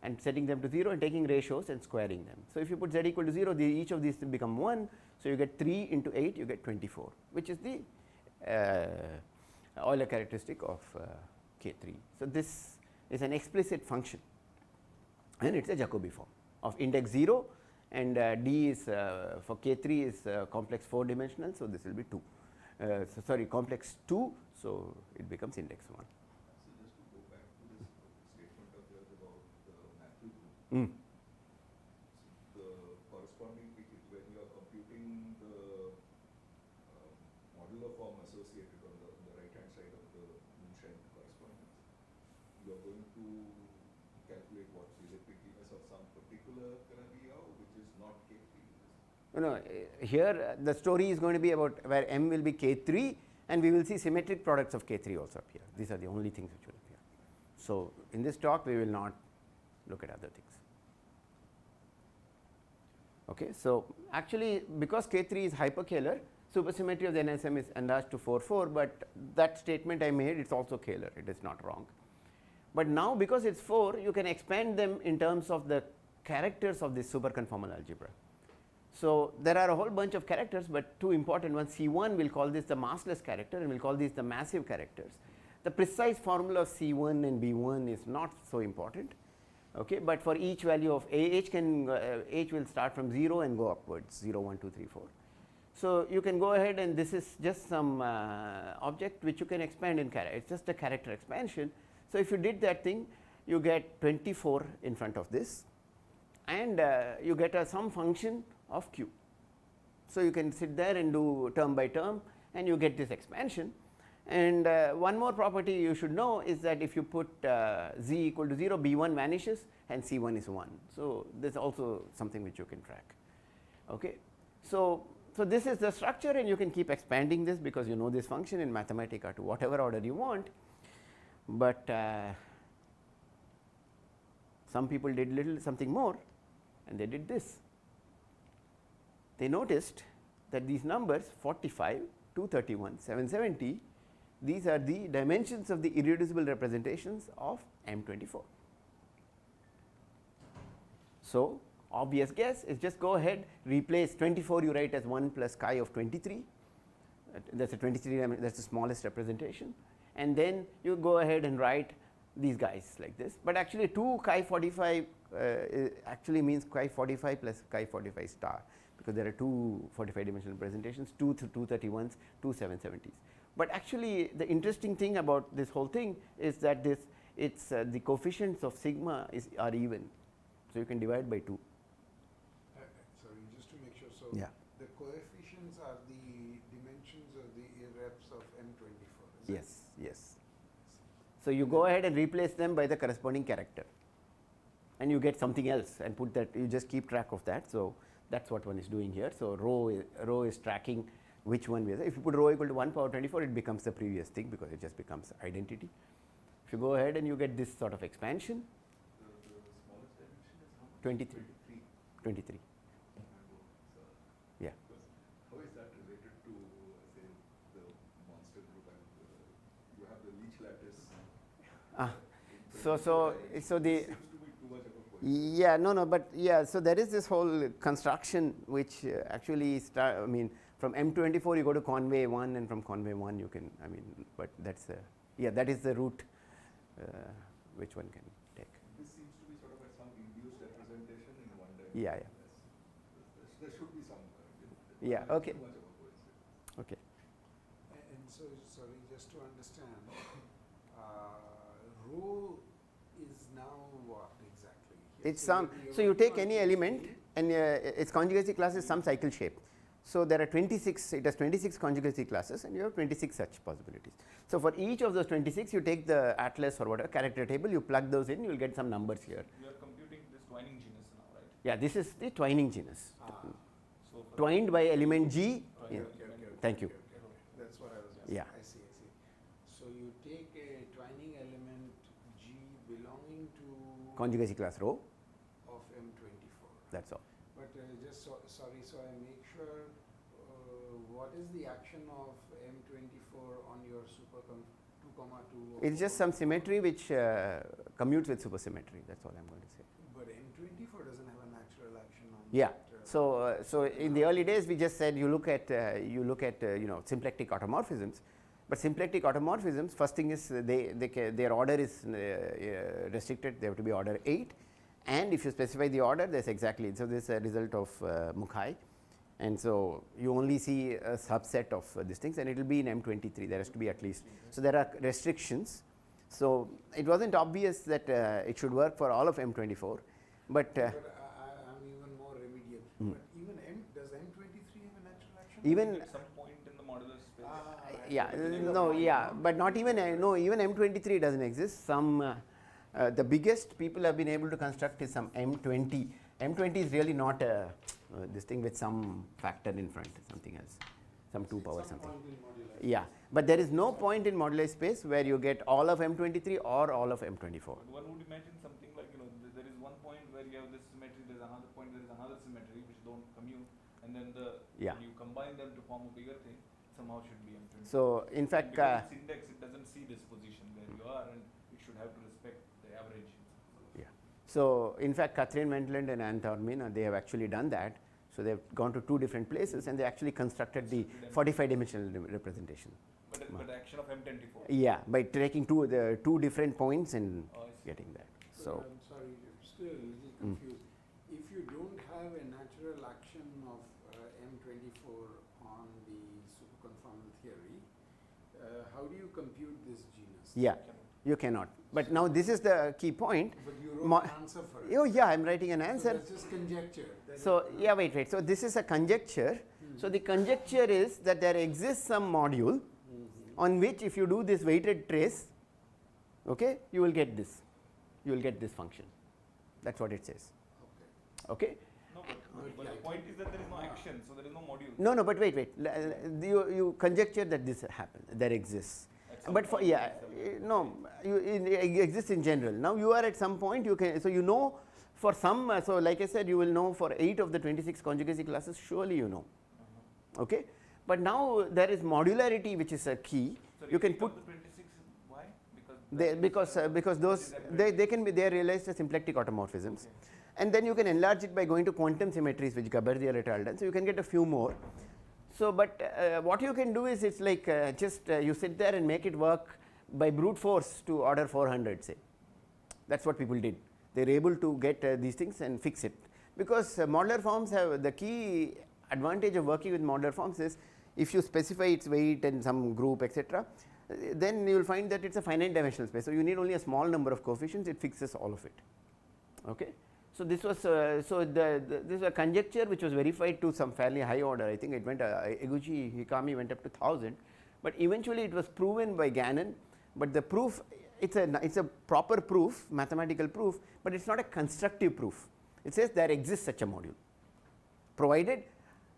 and setting them to 0 and taking ratios and squaring them. So if you put Z equal to 0, each of these will become 1. So you get 3 into 8, you get 24, which is the Euler characteristic of K3. So this is an explicit function, and it's a Jacobi form of index 0, and D is for K3 is complex 4-dimensional, so this will be 2. So sorry, complex 2, so it becomes index 1. So just to go back to this statement of yours about the Mathieu group. The corresponding when you are computing the modular form associated on the right-hand side of the Moonshine correspondence, you are going to calculate what the elliptic genus of modular Canadia, which is not K3. You know, here the story is going to be about where M will be K3 and we will see symmetric products of K3 also appear. These are the only things which will appear. So, in this talk we will not look at other things. Okay, so actually because K3 is hyperkähler, supersymmetry of the NSM is enlarged to 4, 4, but that statement I made, it's also kähler, it is not wrong. But now because it's 4, you can expand them in terms of the characters of this superconformal algebra. So there are a whole bunch of characters, but two important ones. C1 will call this the massless character and we'll call these the massive characters. The precise formula of C1 and B1 is not so important, okay, but for each value of H can H will start from 0 and go upwards 0, 1, 2, 3, 4. So you can go ahead and this is just some object which you can expand in character. It's just a character expansion. So if you did that thing, you get 24 in front of this and you get some function of Q. So you can sit there and do term by term and you get this expansion. And one more property you should know is that if you put z equal to 0, B1 vanishes and C1 is 1. So this is also something which you can track. Okay. So this is the structure and you can keep expanding this because you know this function in Mathematica to whatever order you want. But some people did something more and they did this. They noticed that these numbers 45, 231, 770, these are the dimensions of the irreducible representations of M24. So obvious guess is just go ahead, replace 24 you write as 1 plus chi of 23, that's a 23, that's the smallest representation, and then you go ahead and write these guys like this. But actually 2 chi 45 actually means chi 45 plus chi 45 star, because there are two 45 dimensional representations, 2 231s, 2 770s. But actually the interesting thing about this whole thing is that this it's the coefficients of sigma are even, so you can divide by 2. Sorry, just to make sure. So Yeah. the coefficients are the dimensions of the irreps of M24. Yes, yes. So you go ahead and replace them by the corresponding character, and you get something else, and put that. You just keep track of that. So that's what one is doing here. So rho is tracking which one. If you put rho equal to 1 power 24, it becomes the previous thing because it just becomes identity. If you go ahead and you get this sort of expansion, The smallest dimension is how much? 23. 23. Yeah. How is that related to, say, the monster group and you have the Leech lattice? So the Seems to be too much of a coincidence. yeah, no, but yeah, so there is this whole construction which actually from M24 you go to Conway 1 and from Conway 1 you can, but that's that is the route which one can take. This seems to be sort of some induced representation in one dimension. Yeah. There should be some. Yeah, okay. Too much of a coincidence. Okay. And so, sorry, just to understand, rho is now what exactly? Here? It's some, so you take any element and its conjugacy class is some cycle shape. So there are 26, it has 26 conjugacy classes and you have 26 such possibilities. So for each of those 26 you take the atlas or whatever character table, you plug those in, you will get some numbers here. You are computing this twining genus now, right? Yeah, this is the twining genus. So for Twined by element G. Twined Yeah. by Thank you. That's what I was Yeah. I see. So you take a twining element G belonging to Conjugacy class rho, of M24. that's all. But sorry, so I make sure, what is the action of M24 on your 2,2? It's just some symmetry which commutes with supersymmetry, that's all I'm going to say. But M24 doesn't have a natural action on Yeah. that, So in the early days we just said you look at symplectic automorphisms, but symplectic automorphisms, first thing is their order is restricted, they have to be order 8, and if you specify the order, there's exactly, so this is a result of Mukhai, and so you only see a subset of these things, and it will be in M23, there has to be at least, so there are restrictions. So it wasn't obvious that it should work for all of M24, but But I'm even more remedial. But even does M23 have a natural action? even at some point in the modular space. yeah, but not even even M23 doesn't exist. Some the biggest people have been able to construct is some M20, M20 is really not this thing with some factor in front, something else, some 2 power something. Point in modular. Yeah, but there is no point in moduli space where you get all of M23 or all of M24. But one would imagine something like, you know, there is one point where you have this symmetry, there's another point, there is another symmetry which don't commute, and then Yeah. when you combine them to form a bigger thing, somehow should be M20. So in fact, because its index, it doesn't see this position where you are, and it should have to respect the average. so in fact, Catherine Wendland and Anne Thormin, they have actually done that. So they've gone to 2 different places and they actually constructed the 45 dimensional representation. But the action of M24. Yeah, by taking the 2 different points and Oh, I see. getting that. So So I'm sorry, I'm still a little confused. If you don't have a natural action of M24 on the superconformal theory, how do you compute this genus? yeah, you cannot. But now this is the key point. But you Mo- wrote an answer for it. Oh yeah, I'm writing an So answer. that's just conjecture. That So is- yeah, wait. So this is a conjecture. So the conjecture is that there exists some module on which if you do this weighted trace, okay, you will get this. You will get this function. That's what it says. Okay. Okay. No, but the point is that there is no action, so there is no module. No, but wait. You conjecture that this happens, there exists. At some But for point, yeah, it's a- no, it exists in general. Now you are at some point you can, so you know for some, so like I said, you will know for 8 of the 26 conjugacy classes, surely you know. Okay, but now there is modularity, which is a key. So You can repeat put of the 26, why? because those they can be, they are realized as symplectic automorphisms. Okay. And then you can enlarge it by going to quantum symmetries, which Gabardiel et al. Done. So you can get a few more. So, but what you can do is it's like just you sit there and make it work by brute force to order 400, say. That's what people did. They were able to get these things and fix it. Because modular forms have the key advantage of working with modular forms is if you specify its weight and some group, etc., then you will find that it's a finite dimensional space. So you need only a small number of coefficients, it fixes all of it. Okay. So this was this is a conjecture which was verified to some fairly high order. I think it went Eguchi Hikami went up to 1000, but eventually it was proven by Gannon. But the proof, it's a proper proof, mathematical proof, but it's not a constructive proof. It says there exists such a module, provided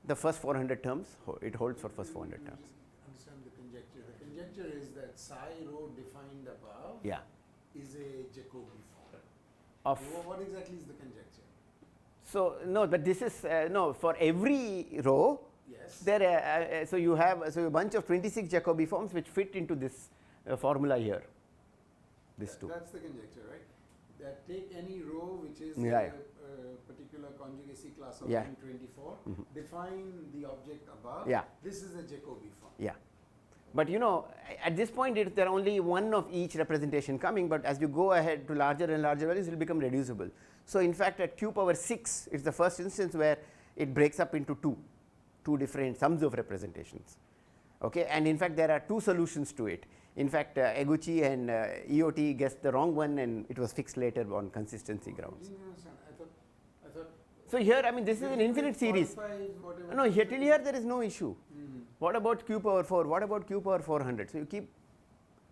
the first 400 terms it holds for first 400 terms. Just understand the conjecture. The conjecture is that psi rho defined above Yeah. is a Jacobi form. Of What exactly is the conjecture? so no, but this is no for every row. Yes. There, so you have a bunch of 26 Jacobi forms which fit into this formula here. This two. That's the conjecture, right? That take any row which is Yeah, a particular conjugacy class of Yeah. M24, define the object above. Yeah. This is a Jacobi form. Yeah. But you know, at this point there are only one of each representation coming, but as you go ahead to larger and larger values, it will become reducible. So in fact, at q power 6, it's the first instance where it breaks up into two different sums of representations. Okay, and in fact, there are 2 solutions to it. In fact, Eguchi and EOT guessed the wrong one, and it was fixed later on consistency grounds. Didn't you understand? I thought. So here, I mean, this is an infinite series. 45, whatever. No, here till here there is no issue. Mhm. What about q power 4? What about q power 400? So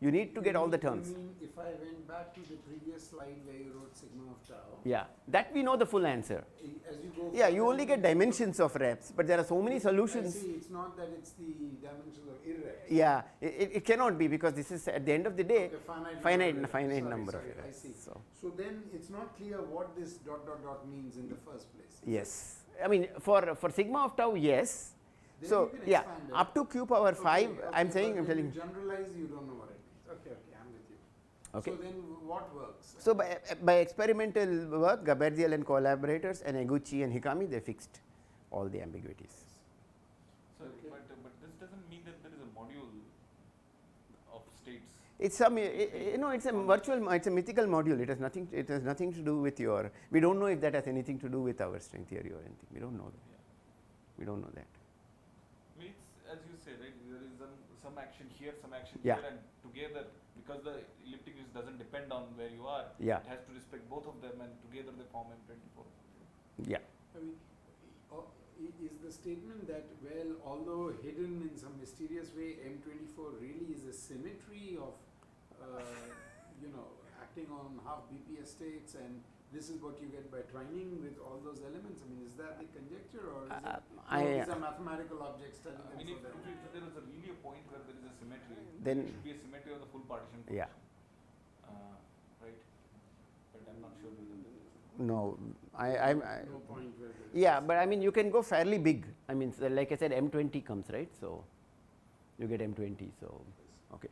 you need to get all the terms. You mean if I went back to the previous slide where you wrote sigma of tau, Yeah, that we know the full answer. as you go Yeah, you further, only get dimensions of reps, but there are so many I solutions. see, it's not that it's the dimensions of irrep. Yeah, it cannot be because this is at the end of the day Okay, finite finite Sorry, number of sorry, I errors. see. So So then it's not clear what this ... means in the first place. yes, I mean for sigma of tau, yes. Then So you can yeah, expand it. up to q power 5, Okay, I'm but saying, I'm when telling you you. generalize, you don't know what it means. Okay, I'm with you. Okay. So then what works? So by experimental work, Gabardiel and collaborators and Eguchi and Hikami, they fixed all the ambiguities. So, Okay. but this doesn't mean that there is a module of states. It's some, it's a virtual, it's a mythical module. It has nothing to do with your. We don't know if that has anything to do with our string theory or anything. We don't know that. Yeah. We don't know that. I mean, it's, as you say, right, there is some action here, some action Yeah. here, and together, because the elliptic is doesn't depend on where you are, Yeah. it has to respect both of them, and together they form M24. Yeah. I mean, is the statement that, well, although hidden in some mysterious way, M24 really is a symmetry of, acting on half BPS states and this is what you get by twining with all those elements? I mean, is that the conjecture, or is these are mathematical objects telling I them mean, so that? if there is a really a point where there is a symmetry, Then- it should be a symmetry of the full partition function. Yeah. Right? But I'm not sure whether there is. No, No point where there is. yeah, but I mean you can go fairly big. I mean, so like I said, M20 comes, right? So you get M20. So okay.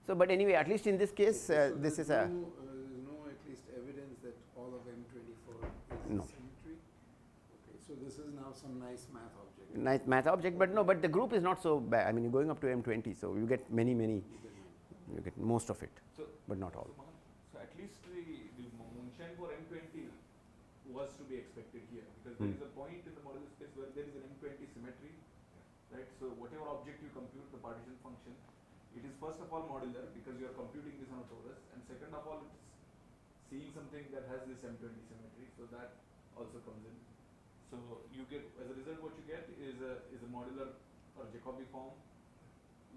So but anyway, at least in this case, So this is there's a no at least evidence that all of M24 is No. symmetry. Okay, so this is now some nice math object. nice math object, but no, but the group is not so bad. I mean, you're going up to M20, so you get many, you get most of it, So, but not all. So at least the moonshine for M20 was to be expected here, because there is a point in the modular space where there is an M20 symmetry, right? So whatever object you compute, the partition function, it is first of all modular because you are computing this on a torus, and second of all, it's seeing something that has this M20 symmetry, so that also comes in. So you get, as a result, what you get is a modular or Jacobi form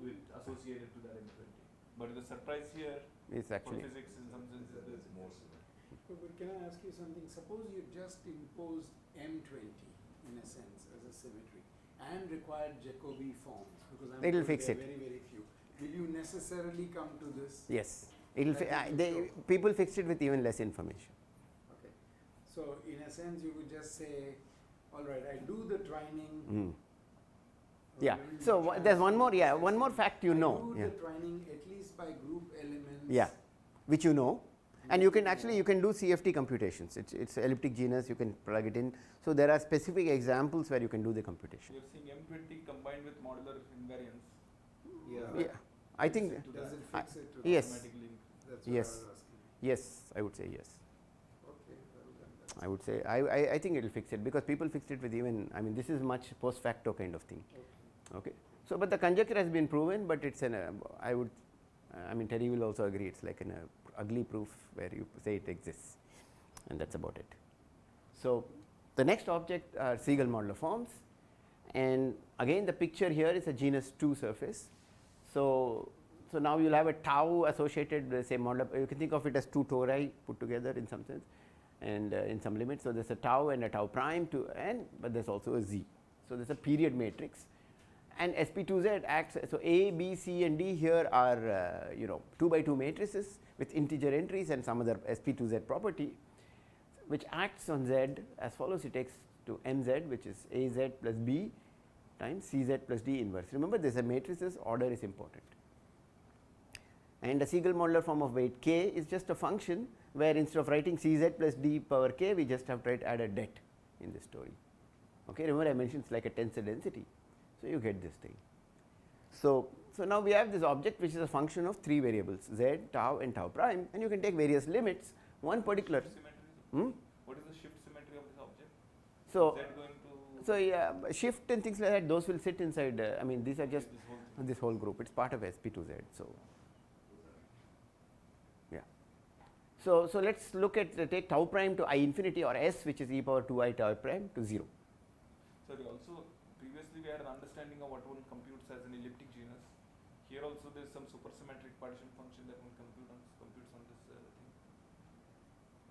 with associated to that M20. But the surprise here It's for actually physics in some sense is There's this. more symmetry. But can I ask you something? Suppose you just imposed M20 in a sense as a symmetry and required Jacobi forms, because I'm It'll told fix there are it. very, very few. Will you necessarily come to this? yes. It'll That is they so. people fixed it with even less information. Okay. So in a sense, you would just say, all right, I do the twining. Mm. or Yeah. maybe So the there's one more. Yeah, transform one more fact you I know. do Yeah. the twining at least by group elements. Yeah. Which you know. And you can actually you can do CFT computations. It's elliptic genus. You can plug it in. So there are specific examples where you can do the computation. You're seeing M20 combined with modular invariance. Yeah. Yeah, I think Does it fix it to yes. Automatically. That's what Yes. I was asking. yes, I would say yes. Okay, well then that's I would say I think it will fix it because people fixed it with even. I mean, this is much post facto kind of thing. okay. Okay. So, but the conjecture has been proven, but it's an I would. I mean, Terry will also agree. It's like an ugly proof where you say it exists, and that's about it. So, the next object are Siegel modular forms, and again the picture here is a genus 2 surface. So now you'll have a tau associated with say modular. You can think of it as two tori put together in some sense, and in some limits. So there's a tau and a tau prime but there's also a z. So there's a period matrix. And sp2z acts, so A, B, C and D here are 2 by 2 matrices with integer entries and some other sp2z property, which acts on z as follows. It takes to mz, which is az plus b times cz plus d inverse. Remember, this is a matrices, order is important. And the Siegel modular form of weight k is just a function where instead of writing cz plus d power k, we just have to add a det in this story. Okay, remember I mentioned it's like a tensor density. So you get this thing. So now we have this object which is a function of 3 variables, z, tau and tau prime, and you can take various limits. One particular Shift symmetry. What is the shift symmetry of this object? so Is that going to so yeah, shift and things like that, those will sit inside. I mean, these are just this whole thing? this whole group. It's part of sp2z. So yeah. So let's look at take tau prime to I infinity or s, which is e power 2I tau prime to 0. Sorry, also previously we had an understanding of what one computes as an elliptic genus. Here also there is some supersymmetric partition function that one computes on this thing.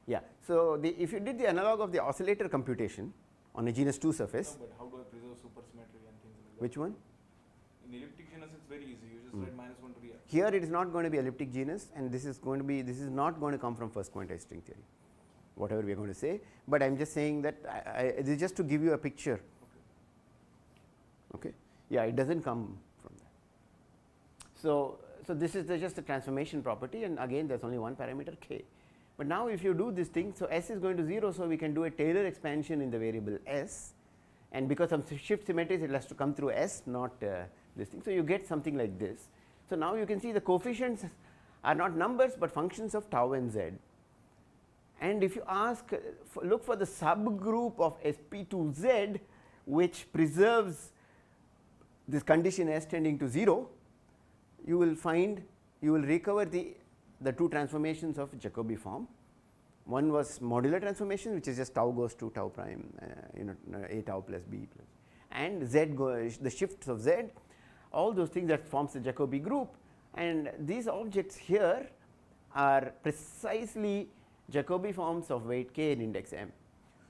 Yeah. So if you did the analog of the oscillator computation on a genus 2 surface, No, but how do I preserve supersymmetry and things like that? which one? In elliptic genus it's very easy. You just write -1 to the x. Here it is not going to be elliptic genus, and this is not going to come from first quantized string theory, whatever we are going to say. But I am just saying that this is just to give you a picture. Okay. Yeah, it doesn't come from that. So this is just a transformation property, and again there's only one parameter k. But now if you do this thing, so s is going to 0, so we can do a Taylor expansion in the variable s, and because of shift symmetries it has to come through s, not this thing. So you get something like this. So now you can see the coefficients are not numbers but functions of tau and z. And if you ask, look for the subgroup of sp2z which preserves this condition s tending to 0, you will recover the two transformations of Jacobi form. One was modular transformation, which is just tau goes to tau prime, a tau plus b plus, and z the shifts of z, all those things that forms the Jacobi group. And these objects here are precisely Jacobi forms of weight k in index m.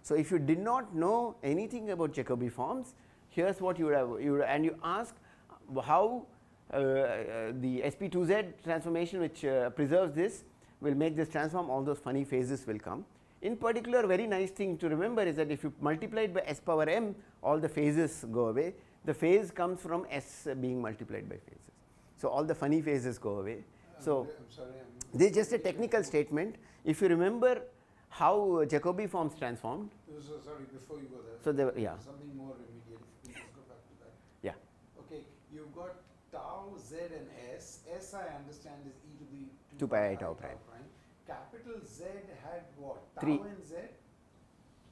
So, if you did not know anything about Jacobi forms, here is what you would have, and you ask how the sp2z transformation which preserves this will make this transform, all those funny phases will come. In particular, very nice thing to remember is that if you multiply it by s power m, all the phases go away. The phase comes from s being multiplied by phases. So, all the funny phases go away. So, I'm sorry, this is just a technical statement. If you remember how Jacobi forms transformed. So sorry, before you go there. So there, yeah. Something more immediate. If you can just go back to that. Yeah. Okay, you've got tau z and s. S I understand is e to the 2 pi I tau prime. Capital Z had what? Tau 3. and z.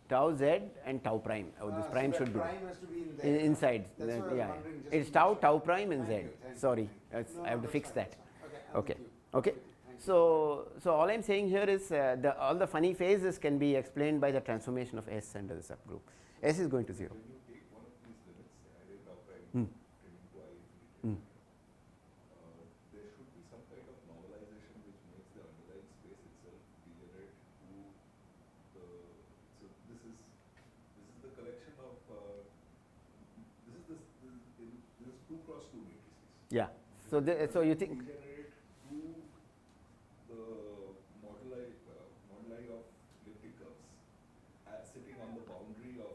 Tau z and tau prime. Oh, this prime so should be prime has to be in there. inside. That's what I was Yeah, wondering, just it's to tau, make tau sure. prime and z. Thank you. Sorry, No, I have to that's fix fine, that. that's fine. Okay, I'm Okay. with you. Okay. Thank you. So all I'm saying here is all the funny phases can be explained by the transformation of S under the subgroup. S is going to 0. When you take one of these limits, say I tau prime Mm. tending to I infinity, Mm. there should be some kind of normalization which makes the underlying space itself degenerate to the. So this is the collection of this is 2 cross 2 matrices. Yeah. So so you think. Degenerate to the moduli of elliptic curves as sitting on the boundary of.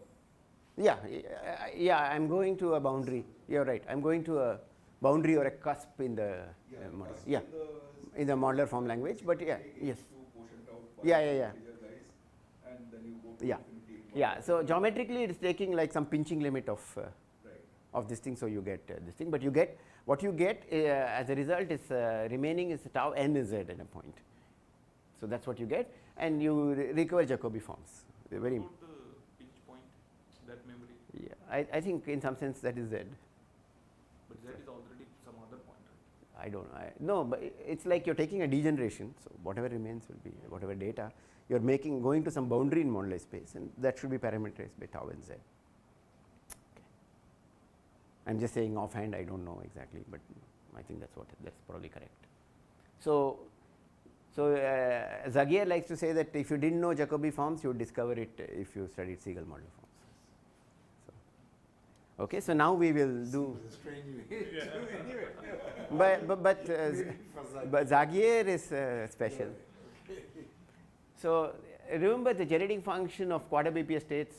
Yeah, I'm going to a boundary. You're right. I'm going to a boundary or a cusp in the model. Cusp Yeah, in the modular form language. But yeah, yes. Yeah. Yeah. And then you go to Yeah. infinity. Yeah. So geometrically, it's taking like some pinching limit of Right. of this thing. So you get this thing. But you get what you get as a result is remaining is tau n z at a point. So that's what you get, and you recover Jacobi forms. They're very. What about the pinch point, that memory? Yeah, I think in some sense that is z. But Z is already some other point, right? I don't know. No, but it's like you're taking a degeneration. So whatever remains will be whatever data you're going to some boundary in moduli space, and that should be parameterized by tau and z. Okay. I'm just saying offhand. I don't know exactly, but I think that's probably correct. So Zagier likes to say that if you didn't know Jacobi forms, you would discover it if you studied Siegel modular forms. So, okay, so now we will do. It's a strange way to do anyway. But Zagier is special. So remember the generating function of quarter BPS states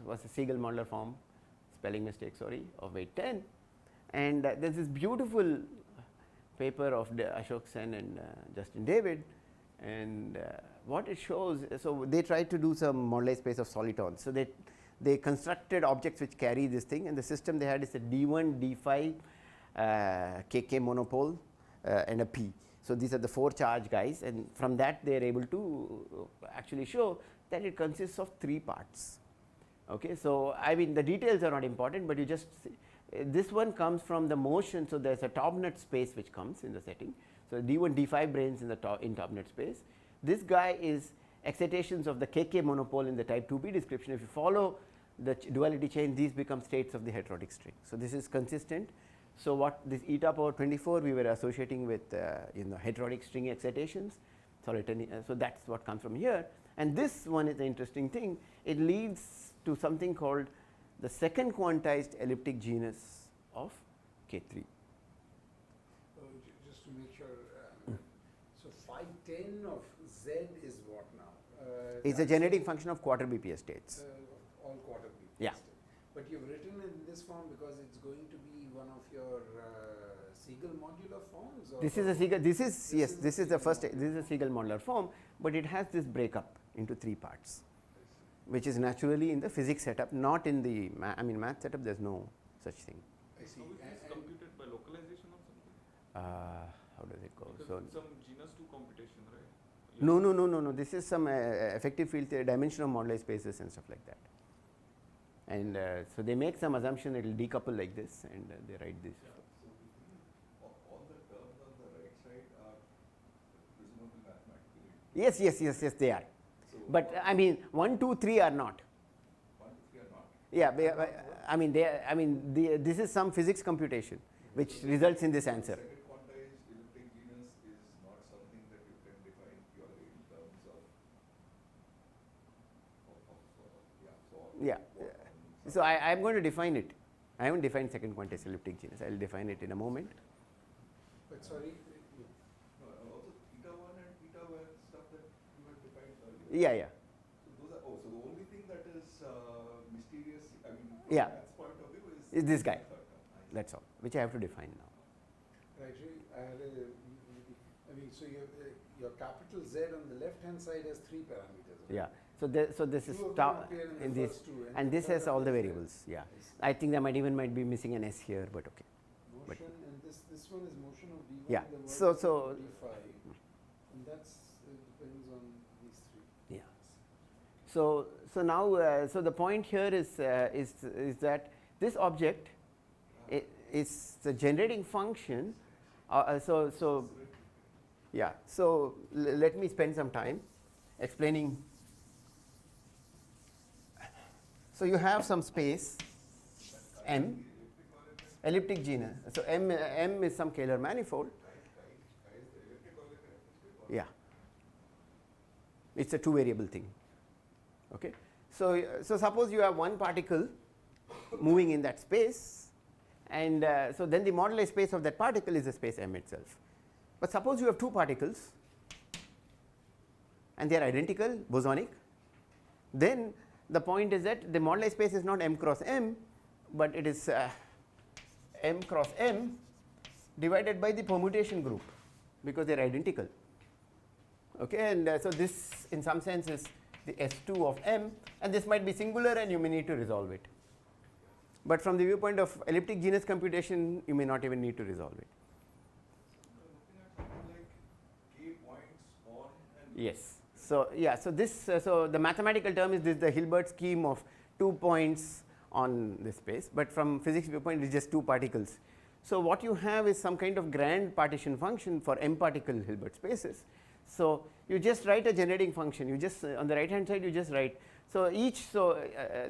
was a Siegel modular form, spelling mistake, sorry, of weight 10. And there's this beautiful paper of Ashok Sen and Justin David, and what it shows, so they tried to do some moduli space of solitons. So they constructed objects which carry this thing, and the system they had is a D1, D5, KK monopole, and a P. So these are the 4 charge guys, and from that they are able to actually show that it consists of 3 parts. Okay, so I mean the details are not important, but you just see, this one comes from the motion. So there's a top net space which comes in the setting. So D1, D5 branes in the top net space. This guy is excitations of the KK monopole in the type 2b description. If you follow the duality chain, these become states of the heterotic string. So this is consistent. So what this eta power 24 we were associating with heterotic string excitations. So that's what comes from here. And this one is the interesting thing. It leads to something called the second quantized elliptic genus of K3. Just to make sure, so phi 10 of Z is what now? It's a generating function of quarter BPS states. All quarter BPS Yeah. states. But you've written in this form because it's going to be one of your Siegel modular forms? Or This is a Siegel, this is the first, this is a Siegel modular form, but it has this breakup into 3 parts, which is naturally in the physics setup, not in the math setup. There's no such thing. I see. How is this computed by localization or something? How does it go? Because So it's some genus 2 computation, right? no. This is some effective field theory, dimension of moduli spaces and stuff like that. And so they make some assumption it will decouple like this, and they write this. So all the terms on the right side are presumably mathematical. Yes, they are. So But I mean, 1, 2, 3 are not. 1 to 3 are not. Yeah, this is some physics computation which results in this answer. Second quantized elliptic genus is not something that you can define purely in terms of Yeah. So I'm going to define it. I haven't defined second quantized elliptic genus. I'll define it in a moment. But sorry, Also theta 1 and theta 1 stuff that you had defined earlier. Yeah, yeah. So those are, so the only thing that is mysterious, I mean, from Yeah. Math's point of view Is this guy. the third term. I see. That's all, which I have to define now. actually, I mean, so your capital Z on the left hand side has 3 parameters. right? Yeah. So this is Two of them tau appear in in the this, first two, and the this third has all one the is there. variables. Yeah. I see. I think there might be missing an S here, but okay. Motion, and this one is motion of D1. Yeah. The So- vertex so- of D5, and that's depends on these 3. Yeah. So now so the point here is that this object is the generating function. So yeah. So let me spend some time explaining. So you have some space M, elliptic genus. So M is some Kähler manifold. Yeah. It's a 2-variable thing. Okay. So suppose you have one particle moving in that space, and so then the moduli space of that particle is the space M itself. But suppose you have 2 particles and they are identical, bosonic, then the point is that the moduli space is not M cross M, but it is M cross M divided by the permutation group, because they are identical. Okay, and so this in some sense is the S2 of M, and this might be singular and you may need to resolve it. But from the viewpoint of elliptic genus computation, you may not even need to resolve it. Looking at something like k points on and Yes. So yeah. So this. So the mathematical term is this: the Hilbert scheme of 2 points on this space. But from physics viewpoint, it's just 2 particles. So what you have is some kind of grand partition function for M particle Hilbert spaces. So you just write a generating function. You just on the right hand side, you just write. So each. So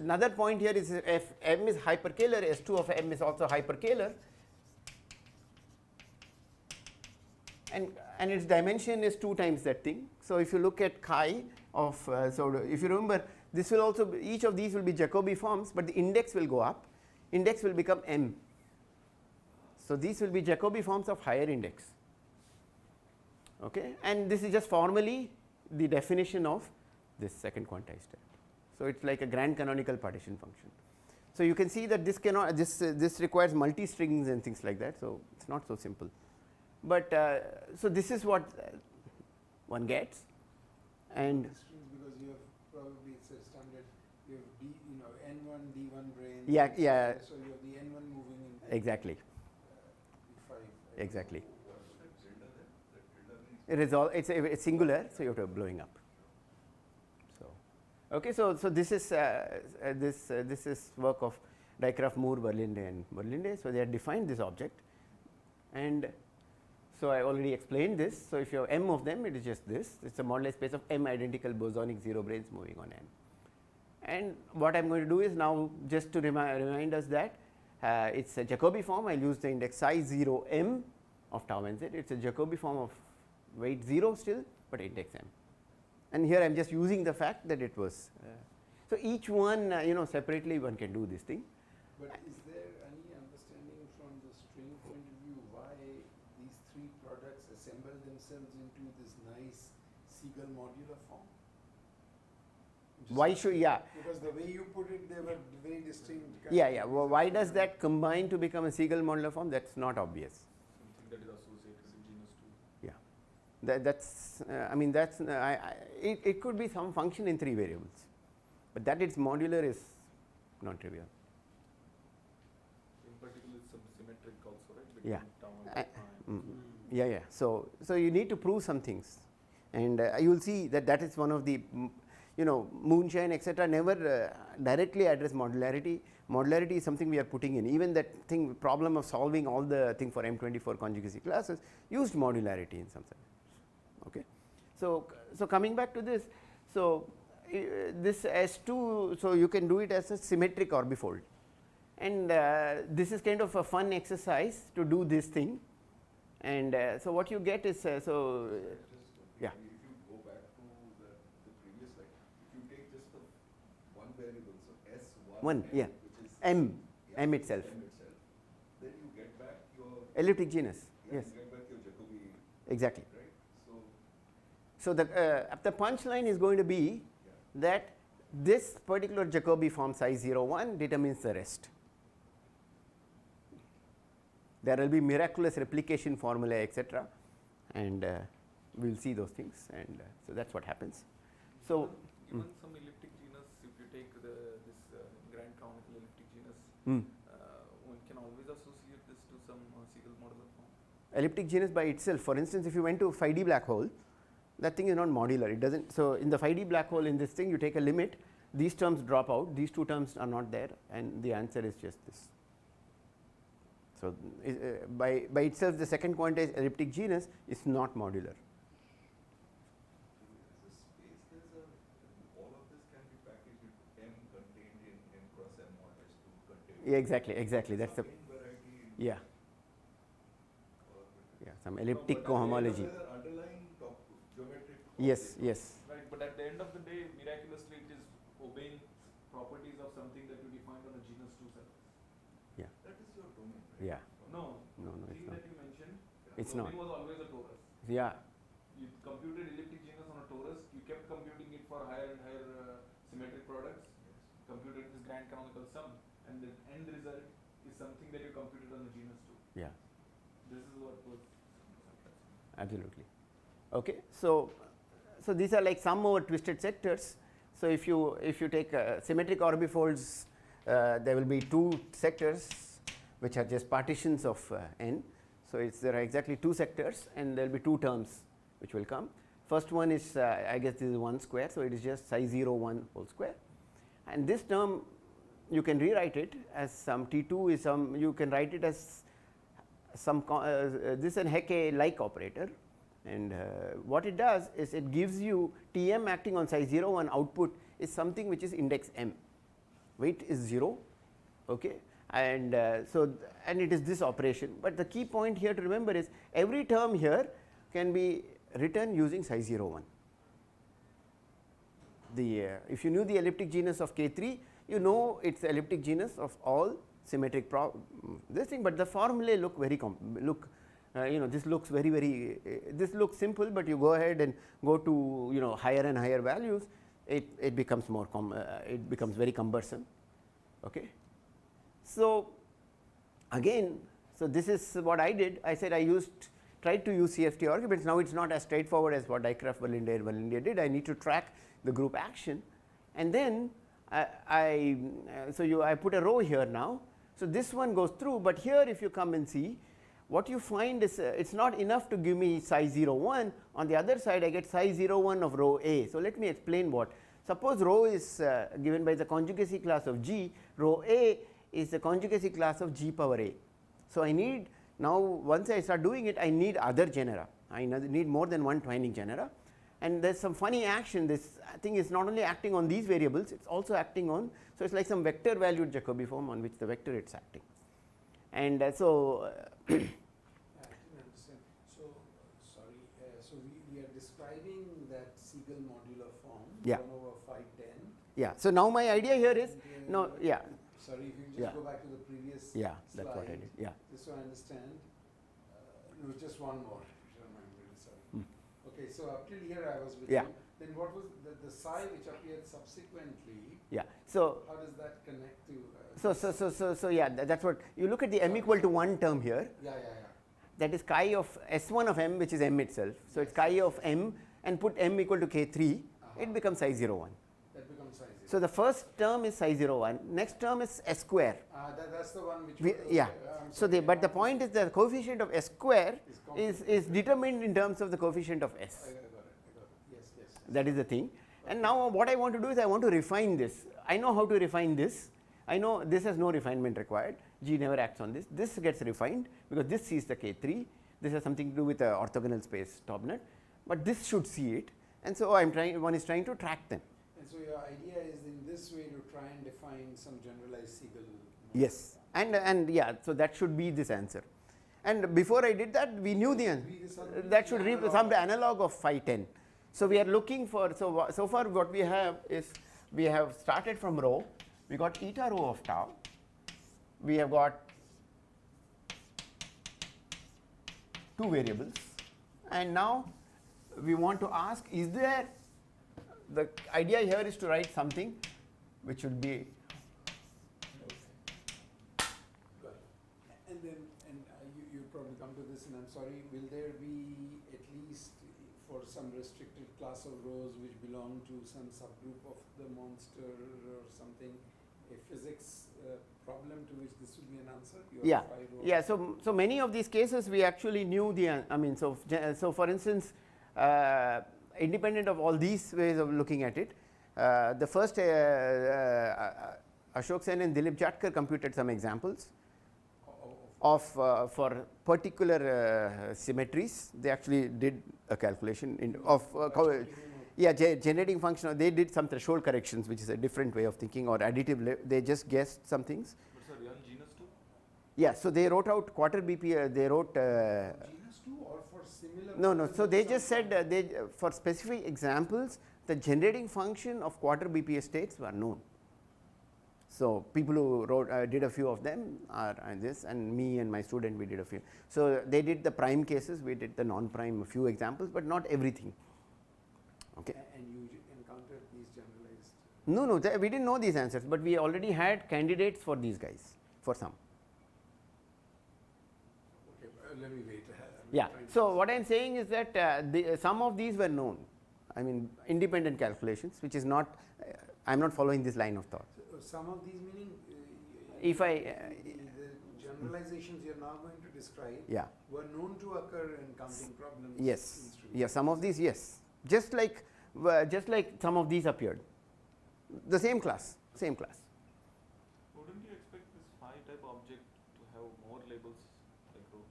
another point here is if M is hyperkähler, S2 of M is also hyperkähler. And its dimension is 2 times that thing. So if you look at chi of, so if you remember, this will also be, each of these will be Jacobi forms, but the index will go up. Index will become M. So these will be Jacobi forms of higher index. Okay, and this is just formally the definition of this second quantized type. So it's like a grand canonical partition function. So you can see that this cannot, this requires multi strings and things like that. So it's not so simple. But so this is what one gets, and Strings, because you have probably it's a standard. You have D, N1 D1 brain. Yeah, yeah. So you have the N1 moving in exactly, D5. exactly. what's that tilde then? That tilde means It is all, it's singular, so you have to blowing up. So okay, so this is this is work of Dijkgraaf, Moore, Berlinde, and Berlinde. So they have defined this object, and so I already explained this. So if you have M of them, it is just this. It's a moduli space of M identical bosonic 0 branes moving on M. And what I'm going to do is now just to remind us that it's a Jacobi form. I'll use the index psi 0 M of tau n z. It's a Jacobi form of weight 0 still, but index M. And here I'm just using the fact that it was. So each one, separately one can do this thing. But is there any understanding from the string point of view why these 3 products assemble themselves into this nice Siegel modular form? Just Why should, yeah. Because the way you put it, they were very distinct. Yeah, yeah. Well, why does that combine to become a Siegel modular form? That's not obvious. Something that is associated with genus too. Yeah, that's. I mean, that's. It could be some function in 3 variables, but that it's modular is not trivial. In particular, it's some symmetric also, right? Yeah. Tau and I- pi. Yeah, yeah. So you need to prove some things, and you will see that is one of the. Moonshine, etc. never directly address modularity. Modularity is something we are putting in. Even that thing, problem of solving all the thing for M24 conjugacy classes used modularity in some sense. Okay, so coming back to this, so this S2, so you can do it as a symmetric orbifold, and this is kind of a fun exercise to do this thing, and so what you get is just yeah. if you go back to the previous slide, if you take just the one variable, so S1 One, yeah. which is M, yeah, M itself. M itself, then you get back your Elliptic genus, yeah, yes, you get back your Jacobi, exactly. right? So So the punchline is going to be that this particular Jacobi form psi 0 1 determines the rest. There will be miraculous replication formulae, etc., and we will see those things, and so that's what happens. So Given some elliptic genus, if you take this grand canonical elliptic genus, one can always associate this to some Siegel modular form. elliptic genus by itself, for instance, if you went to 5D black hole, that thing is not modular. It doesn't. So in the 5D black hole, in this thing, you take a limit. These terms drop out. These two terms are not there, and the answer is just this. So by itself, the second quantized elliptic genus is not modular. there's a space, all of this can be packaged into M contained in M cross M mod S2 contained. Yeah, exactly. That's the Some n variety yeah. or Some elliptic but at the end of cohomology. There's an underlying geometric Yes, yes. Right, but at the end of the day, miraculously, it is obeying properties of something that you defined on a genus 2 surface. that is your domain, right? Yeah. No, No, the it's thing not. that you mentioned, It's domain not. was always a torus. Yeah. You computed elliptic genus on a torus, you kept computing it for higher and higher symmetric products, computed this grand canonical sum, and the end result is something that you computed on the genus 2. Yeah. This is what was. Absolutely. Okay. So these are like sum over twisted sectors. So if you take symmetric orbifolds, there will be two sectors which are just partitions of n. So there are exactly two sectors, and there will be two terms which will come. First one is I guess this is 1 square, so it is just psi 0 1 whole square, and this term you can rewrite it as some T2 is some, you can write it as some this is an Hecke like operator, and what it does is it gives you Tm acting on psi 0 1 output is something which is index m, weight is 0, okay, and and it is this operation. But the key point here to remember is every term here can be written using psi 0 1. If you knew the elliptic genus of K3, you know it's the elliptic genus of all symmetric this thing, but the formulae look very this looks very this looks simple, but you go ahead and go to higher and higher values, it becomes more it becomes very cumbersome. Okay. So again, so this is what I did. I said I tried to use CFT arguments. Now it's not as straightforward as what Dijkgraaf Verlinde did. I need to track the group action, and then I put a row here now. So this one goes through, but here if you come and see, what you find is it's not enough to give me psi 0 1. On the other side, I get psi 0 1 of row A. So let me explain what. Suppose rho is given by the conjugacy class of G, rho A is the conjugacy class of G power A. So I need now, once I start doing it, I need other genera. I need more than one twining genera. And there's some funny action. This thing is not only acting on these variables, it's also acting on, so it's like some vector valued Jacobi form on which the vector it's acting. And I didn't understand. So, sorry, so we are describing that Siegel modular form, Yeah. 1 over 510. yeah, so now my idea here is, no, yeah, Sorry, if you just Yeah. go back to the previous yeah, slide. that's what I did, yeah. Just so I understand, no, just one more, if you don't mind, really sorry. Okay, so up till here I was with Yeah. you. Then what was the psi which appeared subsequently? Yeah, so How does that connect to? yeah, that's what you look at the m equal to 1 term here. Yeah. That is chi of S1 of m, which is m itself. So it's chi of m, and put m equal to K3, it becomes psi 0 1. That becomes psi 0. So the first term is psi 0 1. Next term is S square. That's the one which. Yeah. I'm So sorry, but the point is the coefficient of S square is is determined in terms of the coefficient of S. I got it. Yes. That is the thing. And now what I want to do is I want to refine this. I know how to refine this. I know this has no refinement required. G never acts on this. This gets refined because this sees the K3. This has something to do with the orthogonal space top net. But this should see it. And so one is trying to track them. And so your idea is in this way to try and define some generalized Siegel. Yes. And yeah, so that should be this answer. And before I did that, we knew the answer. That should be some analog of phi 10. So we are looking for, so far what we have is we have started from rho, we got eta rho of tau, we have got two variables, and now we want to ask, is there, the idea here is to write something which would be and then you probably come to this, and I'm sorry, will there be at least for some restricted class of rows which belong to some subgroup of the monster or something, a physics problem to which this would be an answer? yeah, yeah. So many of these cases we actually knew the. I mean, so for instance, independent of all these ways of looking at it, the first Ashok Sen and Dilip Jatkar computed some examples of for particular symmetries. They actually did a calculation of generating function. They did some threshold corrections, which is a different way of thinking, or additive. They just guessed some things. But sir, on genus too? Yeah, so they wrote out quarter BP. They wrote. Genus 2 or for similar? No. So they just said for specific examples, the generating function of quarter BPA states were known. So people who wrote did a few of them are this, and me and my student, we did a few. So they did the prime cases, we did the non-prime, a few examples, but not everything. Okay. And you encountered these generalized? No, we didn't know these answers, but we already had candidates for these guys, for some. Okay, let me wait. Yeah. So what I am saying is that some of these were known. I mean, independent calculations, which is not. I am not following this line of thought. Some of these meaning, If I the generalizations you are now going to describe were known to occur in counting problems. Yes. Yeah. Some of these, yes. Just like some of these appeared. The same class. Wouldn't you expect this phi type object to have more labels like rho?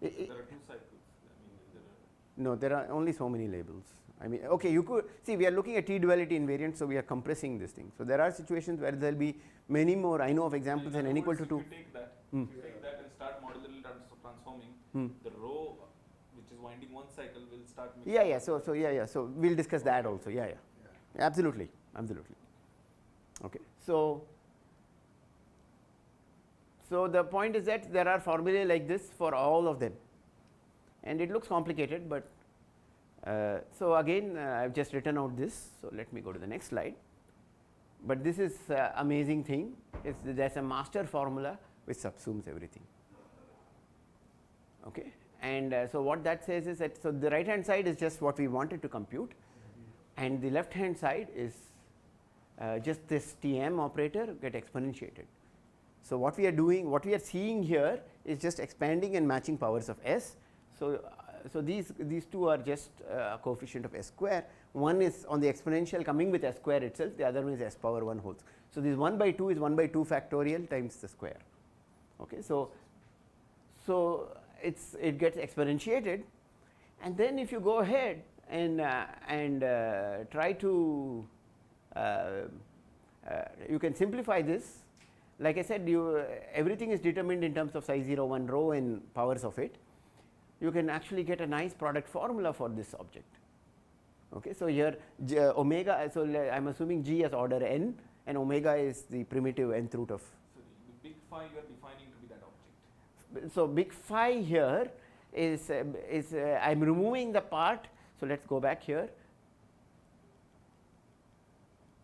There are 2 cycles. I mean, no, there are only so many labels. I mean, okay, you could see, we are looking at T-duality invariant, so we are compressing this thing. So there are situations where there will be many more. I know of examples and n equal to 2. If you take that, and start modularly transforming, the rho which is winding one cycle will start mixing. Yeah. So we'll discuss that also. Yeah. Absolutely. Okay. So the point is that there are formulae like this for all of them, and it looks complicated, but so again I've just written out this. So let me go to the next slide. But this is amazing thing. There's a master formula which subsumes everything. Okay, and so what that says is that so the right hand side is just what we wanted to compute, and the left hand side is just this Tm operator get exponentiated. So what we are doing, what we are seeing here is just expanding and matching powers of s. So these two are just a coefficient of s square. One is on the exponential coming with s square itself, the other one is s power 1 whole. So this 1 by 2 is 1 by 2 factorial times the square. Okay, so it gets exponentiated, and then if you go ahead and try to you can simplify this. Like I said, everything is determined in terms of psi 0 1 rho and powers of it. You can actually get a nice product formula for this object. Okay, so here omega, so I am assuming G as order n, and omega is the primitive nth root of. So the big phi you are defining to be that object. So big phi here is I am removing the part. So let's go back here.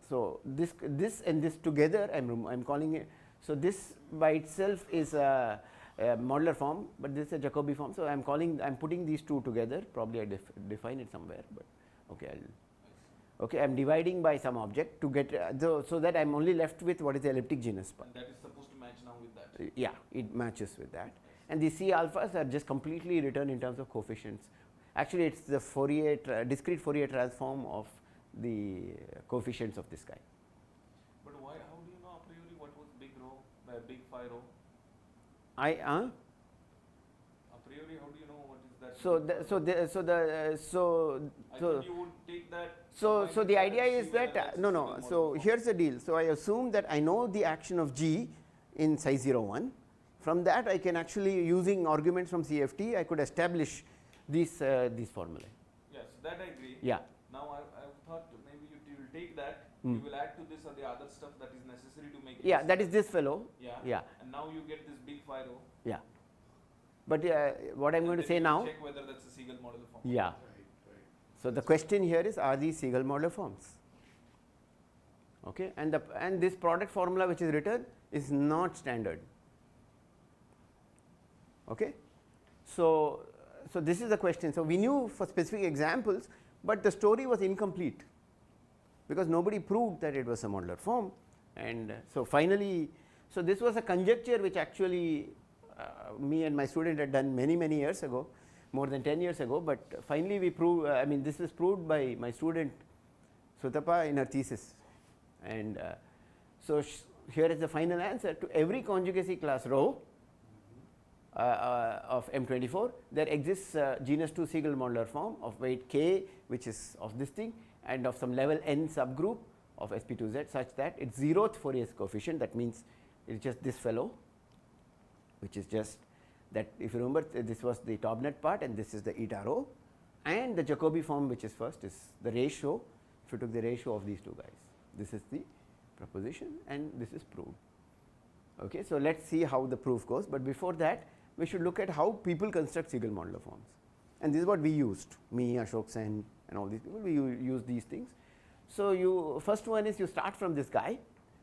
So this and this together I'm calling it. So this by itself is a modular form, but this is a Jacobi form. So I'm putting these two together. Probably I define it somewhere, but okay, I'm dividing by some object to get so that I'm only left with what is the elliptic genus part. And that is supposed to match now with that. Yeah, it matches with that. And the C alphas are just completely written in terms of coefficients. Actually, it's the discrete Fourier transform of the coefficients of this guy. But why? How do you know a priori what was big rho, big phi rho? A priori, how do you know what is that? I thought you would take that. So the idea is that no. So here's the deal. So I assume that I know the action of G in psi 0 1. From that, I can actually, using arguments from CFT, I could establish these formulae. Yes, that I agree. Yeah. Now I thought maybe you will take that you will add to this or the other stuff that is necessary to make it. Yeah, that is this fellow. Yeah. Yeah. And now you get this big phi rho. Yeah. But what I'm going to Then say you now. check whether that's a Siegel modular form. Yeah. So the question here is, are these Siegel modular forms? Okay, and this product formula which is written is not standard. Okay, so this is the question. So we knew for specific examples, but the story was incomplete because nobody proved that it was a modular form, and so finally, so this was a conjecture which actually me and my student had done many years ago, more than 10 years ago, but finally we proved, I mean this was proved by my student Sutapa in her thesis, and so here is the final answer. To every conjugacy class rho of M24, there exists genus 2 Siegel modular form of weight k, which is of this thing, and of some level n subgroup of sp2z such that its 0th Fourier coefficient, that means it is just this fellow, which is just that, if you remember, this was the top net part and this is the eta rho, and the Jacobi form which is first is the ratio. If you took the ratio of these two guys, this is the proposition and this is proved. Okay, so let us see how the proof goes, but before that we should look at how people construct Siegel modular forms, and this is what we used, me, Ashok Sen and all these people, we use these things. So you, first one is you start from this guy,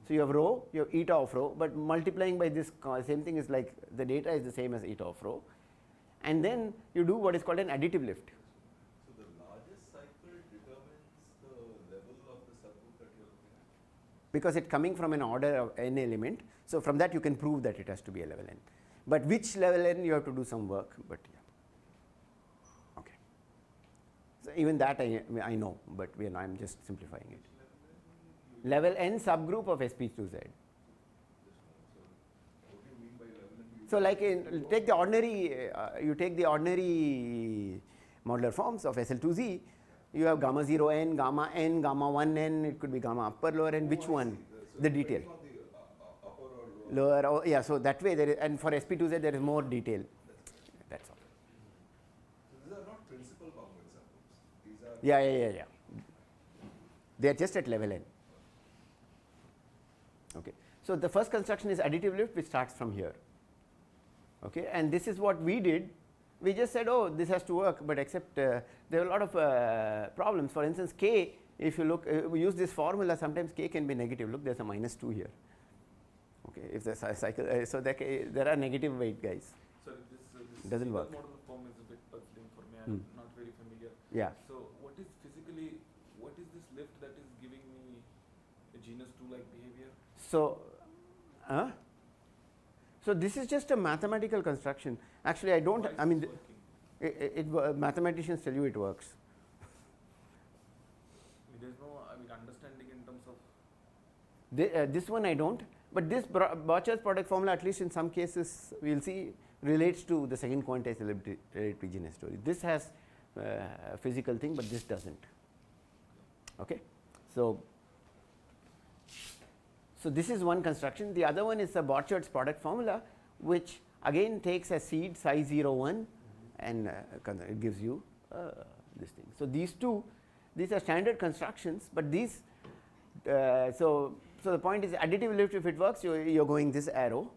so you have rho, you have eta of rho, but multiplying by this same thing is like the data is the same as eta of rho, and then you do what is called an additive lift. So the largest cycle determines the level of the subgroup that you are looking at? Because it's coming from an order of n element, so from that you can prove that it has to be a level n. But which level n, you have to do some work, but yeah. Okay. So even that I know, but I am just simplifying it. Level n subgroup of sp2z. What do you mean by level n? So like take the ordinary, you take the ordinary modular forms of SL2Z, you have gamma 0 n, gamma n, gamma 1 n, it could be gamma upper, lower, and which one? The detail. Upper or lower? Lower, oh, yeah, so that way there is, and for sp2z there is more detail. That's all. So these are not principal bounded subgroups. These are Yeah. They are just at level n. Okay. So the first construction is additive lift, which starts from here. Okay, and this is what we did. We just said, oh, this has to work, but except there are a lot of problems. For instance, k, if you look, we use this formula, sometimes k can be negative. Look, there's a -2 here. Okay, if the cycle, so there are negative weight guys. So this Doesn't Siegel work. modular form is a bit puzzling for me. I'm not very familiar. Yeah. So what is physically, what is this lift that is giving me a genus 2-like behavior? So, so this is just a mathematical construction. Actually, I don't. Why is I mean, this working? mathematicians tell you it works. There's no, understanding in terms of. This one I don't. But this Boucher's product formula, at least in some cases, we will see, relates to the second quantized relativity genus story. This has a physical thing, but this doesn't. Okay, so this is one construction. The other one is the Boucher's product formula, which again takes a seed psi 0 1 and it gives you this thing. So these are standard constructions, but these so the point is additive lift, if it works, you're going this arrow,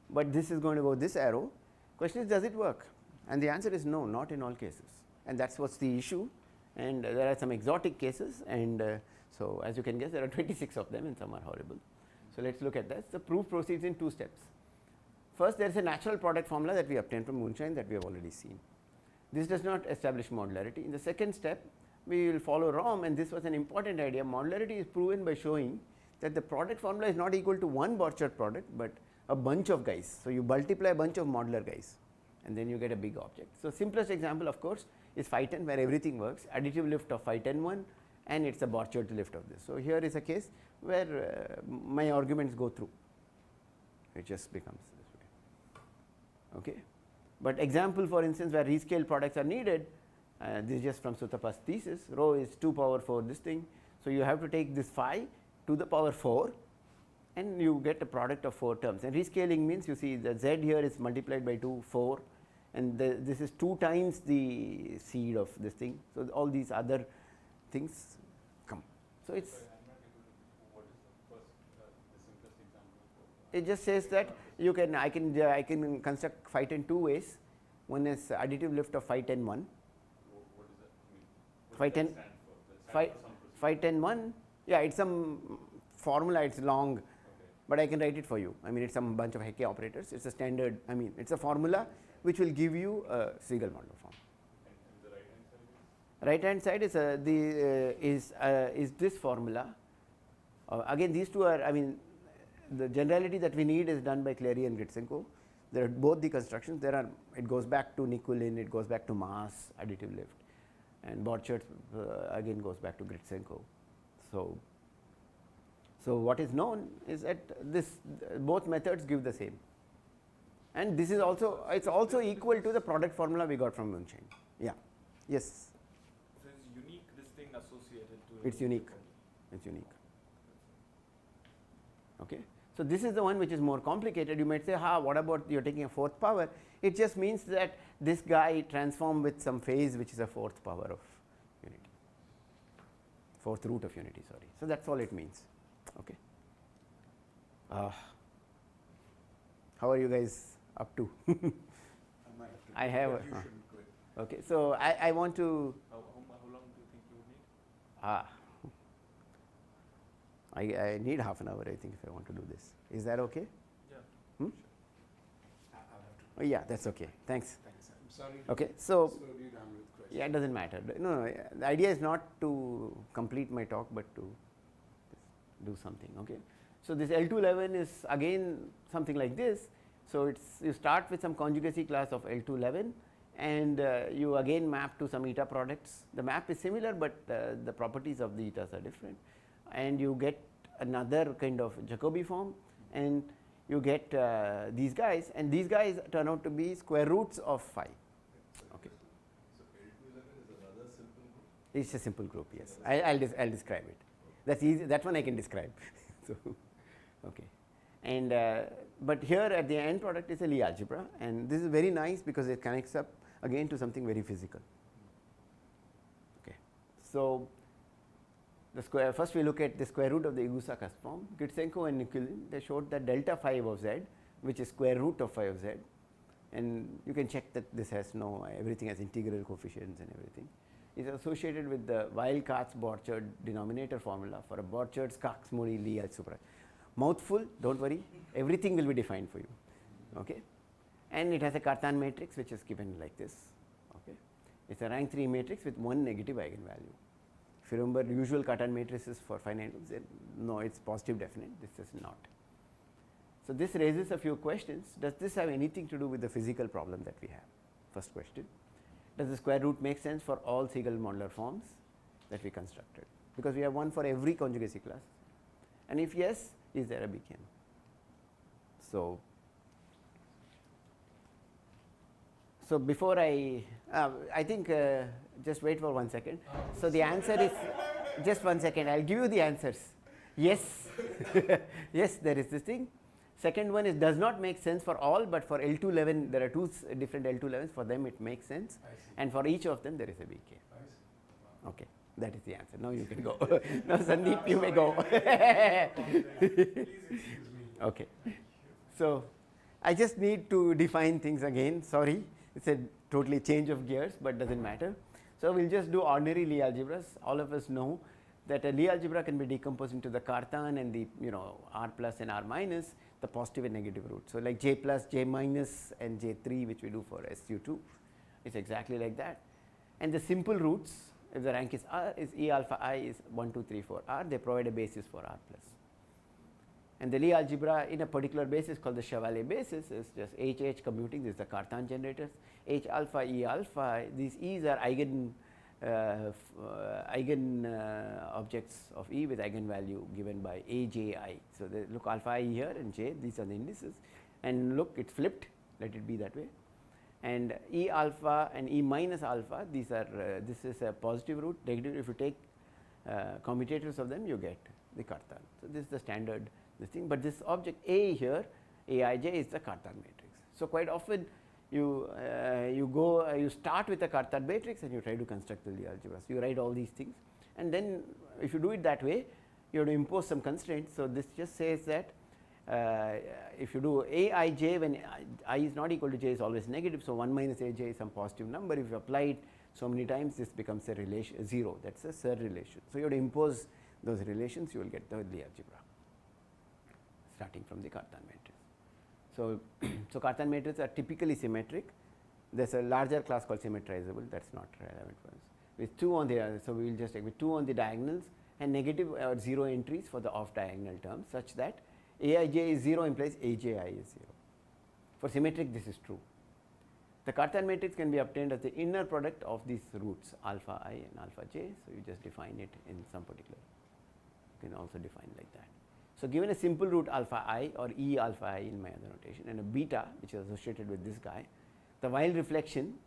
but this is going to go this arrow. Question is, does it work? And the answer is no, not in all cases, and that's what's the issue. And there are some exotic cases, and so as you can guess, there are 26 of them, and some are horrible. So let's look at that. The proof proceeds in 2 steps. First, there is a natural product formula that we obtained from Moonshine that we have already seen. This does not establish modularity. In the second step, we will follow ROM, and this was an important idea. Modularity is proven by showing that the product formula is not equal to one Boucher product, but a bunch of guys. So you multiply a bunch of modular guys, and then you get a big object. So simplest example, of course, is phi 10, where everything works. Additive lift of phi 10 1, and it's a Boucher lift of this. So here is a case where my arguments go through. It just becomes this way. Okay, but example, for instance, where rescale products are needed. This is just from Sutapa's thesis. Rho is 2 power 4 this thing. So you have to take this phi to the power 4, and you get a product of 4 terms. And rescaling means, you see the z here is multiplied by 2, 4, and this is 2 times the seed of this thing. So all these other things come. So it's. Sorry, I'm not able to. it just says that you can, I can construct phi 10 two ways. One is additive lift of phi 10 1. What does that mean? What Phi does 10 that stand for? That phi, stands for some procedure. phi 10 1, yeah, it's some formula, it's long, Okay. but I can write it for you. I mean, it's some bunch of Hecke operators. It's a standard, I mean, it's a formula which will give you a Siegel modular form. And the right hand side is? Right hand side is this formula. Again, these two are, I mean, the generality that we need is done by Clary and Gritsenko. There are both the constructions. There are, it goes back to Nikulin, it goes back to Maas, additive lift, and Borchardt again goes back to Gritsenko. So what is known is that this both methods give the same, and this is also, it's also equal to the product formula we got from Moonshine. Yeah. Yes. So it's unique, this thing associated to It's unique. It's unique. Okay. So this is the one which is more complicated. You might say, what about you're taking a fourth power? It just means that this guy transformed with some phase which is a fourth power of unity, fourth root of unity, sorry. So that's all it means. Okay. How are you guys up to? I might have to I have but a- you shouldn't quit. Okay. So I want to. How long do you think you would need? I need half an hour, I think, if I want to do this. Is that okay? Yeah. Hmm? I'll have to. Oh, yeah, that's okay. Thanks. Thanks. I'm sorry to Okay. So slow you down with questions. yeah, it doesn't matter. No, the idea is not to complete my talk, but to do something. Okay. So this L211 is again something like this. So it's, you start with some conjugacy class of L211, and you again map to some eta products. The map is similar, but the properties of the etas are different, and you get another kind of Jacobi form, and you get these guys, and these guys turn out to be square roots of phi. Okay. So L211 is another simple group? It's a simple group, yes. I'll describe it. That's easy. That one I can describe. So, okay. And but here at the end product is a Lie algebra, and this is very nice because it connects up again to something very physical. Okay. So the square, first we look at the square root of the Igusa cusp form. Gritsenko and Nikulin, they showed that delta phi of z, which is square root of phi of z, and you can check that this has no, everything has integral coefficients and everything, is associated with the Weil-Kac-Borchardt denominator formula for a Borchardt-Kac-Moody Lie algebra. Mouthful, don't worry, everything will be defined for you. Okay. And it has a Cartan matrix which is given like this. Okay. It's a rank 3 matrix with one negative eigenvalue. If you remember usual Cartan matrices for finite groups, no, it's positive definite, this is not. So this raises a few questions. Does this have anything to do with the physical problem that we have? First question. Does the square root make sense for all Siegel modular forms that we constructed? Because we have one for every conjugacy class. And if yes, is there a BKM? So before I think just wait for 1 second. So the answer is, just 1 second, I'll give you the answers. Yes, yes, there is this thing. Second one is does not make sense for all, but for L211, there are two different L211s, for them it makes sense, and for each of them there is a BK. Okay, that is the answer. Now you can go. Now Sandeep, you may go. Okay, so I just need to define things again, sorry. It's a totally change of gears, but doesn't matter. So we'll just do ordinary Lie algebras. All of us know that a Lie algebra can be decomposed into the Cartan and the R plus and R minus, the positive and negative roots. So like J plus, J minus and J3, which we do for SU2, it's exactly like that. And the simple roots, if the rank is R, is E alpha I is 1, 2, 3, 4 R, they provide a basis for R plus. And the Lie algebra in a particular basis called the Chevalier basis is just H commuting, this is the Cartan generators, H alpha, E alpha, these E's are eigen objects of E with eigenvalue given by AJI. So they look alpha I here and J, these are the indices, and look, it's flipped, let it be that way. And E alpha and E minus alpha, these are this is a positive root, negative. If you take commutators of them, you get the Cartan. So this is the standard this thing, but this object A here, Aij, is the Cartan matrix. So quite often you you start with a Cartan matrix and you try to construct the Lie algebra. So you write all these things, and then if you do it that way, you have to impose some constraints. So this just says that if you do aij when I is not equal to j is always negative, so 1 minus aj is some positive number. If you apply it so many times, this becomes a relation 0. That's a Serre relation. So you have to impose those relations, you will get the Lie algebra starting from the Cartan matrix. So, so Cartan matrices are typically symmetric. There's a larger class called symmetrizable. That's not relevant for us. With 2 on the so we will just take with 2 on the diagonals and negative or 0 entries for the off diagonal terms, such that aij is 0 implies aji is 0. For symmetric, this is true. The Cartan matrix can be obtained as the inner product of these roots alpha I and alpha j. So you just define it in some particular. You can also define like that. So given a simple root alpha I or E alpha I in my other notation and a beta which is associated with this guy, the Weil reflection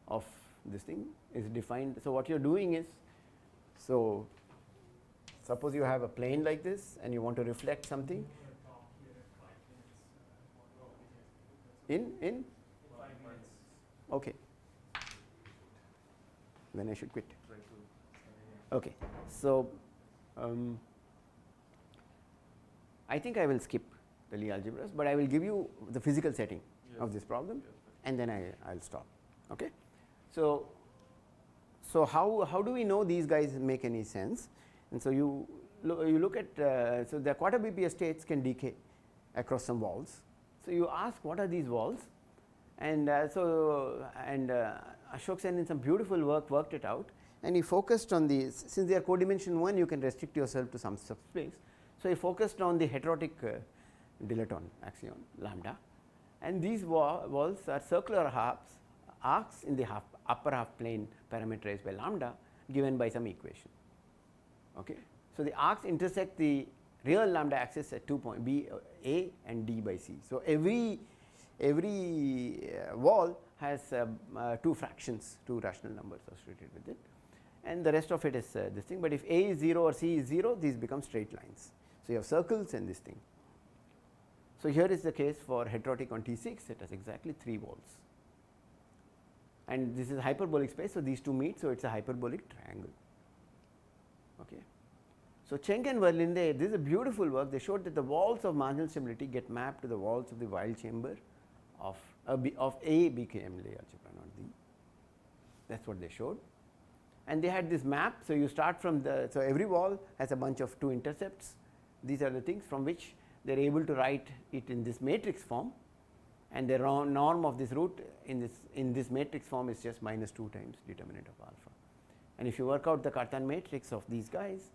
of this thing is defined. So what you are doing is, so suppose you have a plane like this and you want to reflect something in 5 minutes. okay, then I should quit. Try to Okay, so I think I will skip the Lie algebras, but I will give you the physical setting of this problem, and then I'll stop. Okay, so how do we know these guys make any sense? And so you look at so the quarter BPS states can decay across some walls. So you ask what are these walls, and Ashok Sen in some beautiful work worked it out, and he focused on these. Since they are codimension 1, you can restrict yourself to some subspace. So he focused on the heterotic dilaton axion lambda, and these walls are circular arcs in the upper half plane parameterized by lambda given by some equation. Okay. So the arcs intersect the real lambda axis at 2 points B A and D by C. So every wall has 2 fractions, 2 rational numbers associated with it, and the rest of it is this thing. But if A is 0 or C is 0, these become straight lines. So you have circles and this thing. So here is the case for heterotic on T6. It has exactly 3 walls, and this is hyperbolic space. So these two meet. So it's a hyperbolic triangle. Okay. So Cheng and Verlinde, this is a beautiful work. They showed that the walls of marginal stability get mapped to the walls of the Weil chamber of A BKM Lie algebra, not D. That's what they showed. And they had this map. So you start from the, so every wall has a bunch of 2 intercepts. These are the things from which they are able to write it in this matrix form, and the norm of this root in this matrix form is just -2 times determinant of alpha. And if you work out the Cartan matrix of these guys,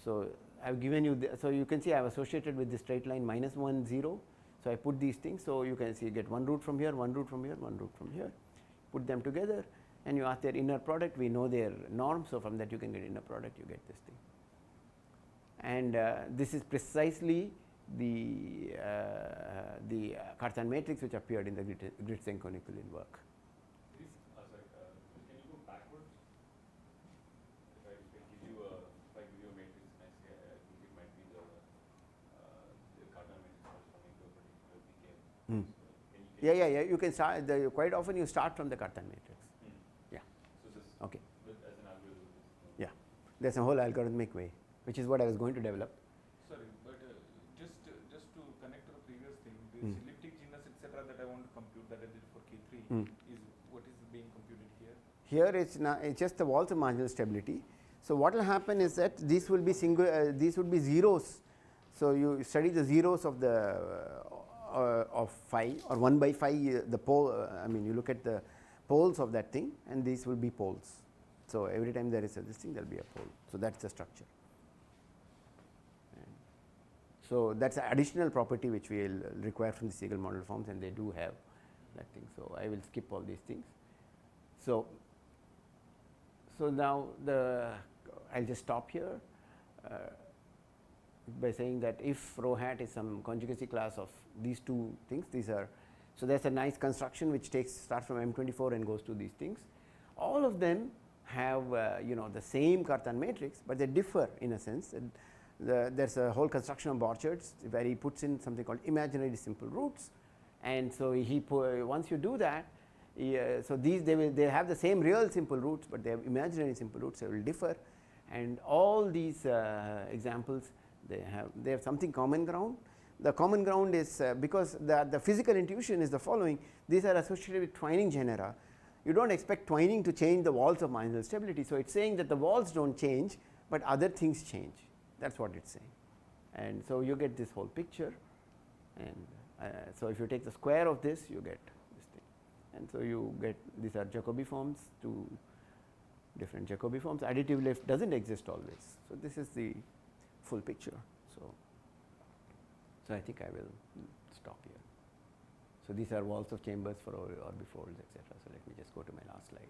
so I have given you so you can see I have associated with this straight line -1 0. So I put these things, so you can see you get 1 root from here, 1 root from here, 1 root from here, put them together, and you ask their inner product. We know their norm, so from that you can get inner product, you get this thing. And this is precisely the Cartan matrix which appeared in the Gritz-Senkonikulin work. Sorry, can you go backwards? If I give you a matrix, I think it might be the Cartan matrix corresponding to a particular BKM. So Yeah. You can start. Quite often you start from the Cartan matrix. Yeah. So this Okay. as an algorithm. Yeah. There's a whole algorithmic way, which is what I was going to develop. Sorry, but just to connect to the previous thing, this elliptic genus etc. that I want to compute that I did for K3 is what is being computed here? Here it's just the walls of marginal stability. So what will happen is that these will be these would be zeros. So you study the zeros of the of phi or 1 by phi the pole. I mean you look at the poles of that thing, and these will be poles. So every time there is this thing, there will be a pole. So that's the structure. So that's an additional property which we will require from the Siegel model forms, and they do have that thing. So I will skip all these things. So now I'll just stop here by saying that if rho hat is some conjugacy class of these 2 things, so there's a nice construction which starts from M24 and goes to these things. All of them have the same Cartan matrix, but they differ in a sense. There's a whole construction of Borchards where he puts in something called imaginary simple roots, and so once you do that, so they have the same real simple roots, but they have imaginary simple roots. They will differ, and all these examples they have something common ground, the common ground is because the physical intuition is the following. These are associated with twining genera. You don't expect twining to change the walls of marginal stability. So, it is saying that the walls do not change, but other things change. That is what it is saying. And so, you get this whole picture, and so if you take the square of this, you get this thing. And so, you get these are Jacobi forms, two different Jacobi forms. Additive lift does not exist always. So, this is the full picture. So, I think I will stop here. So, these are walls of chambers for orbifolds, etc. So, let me just go to my last slide.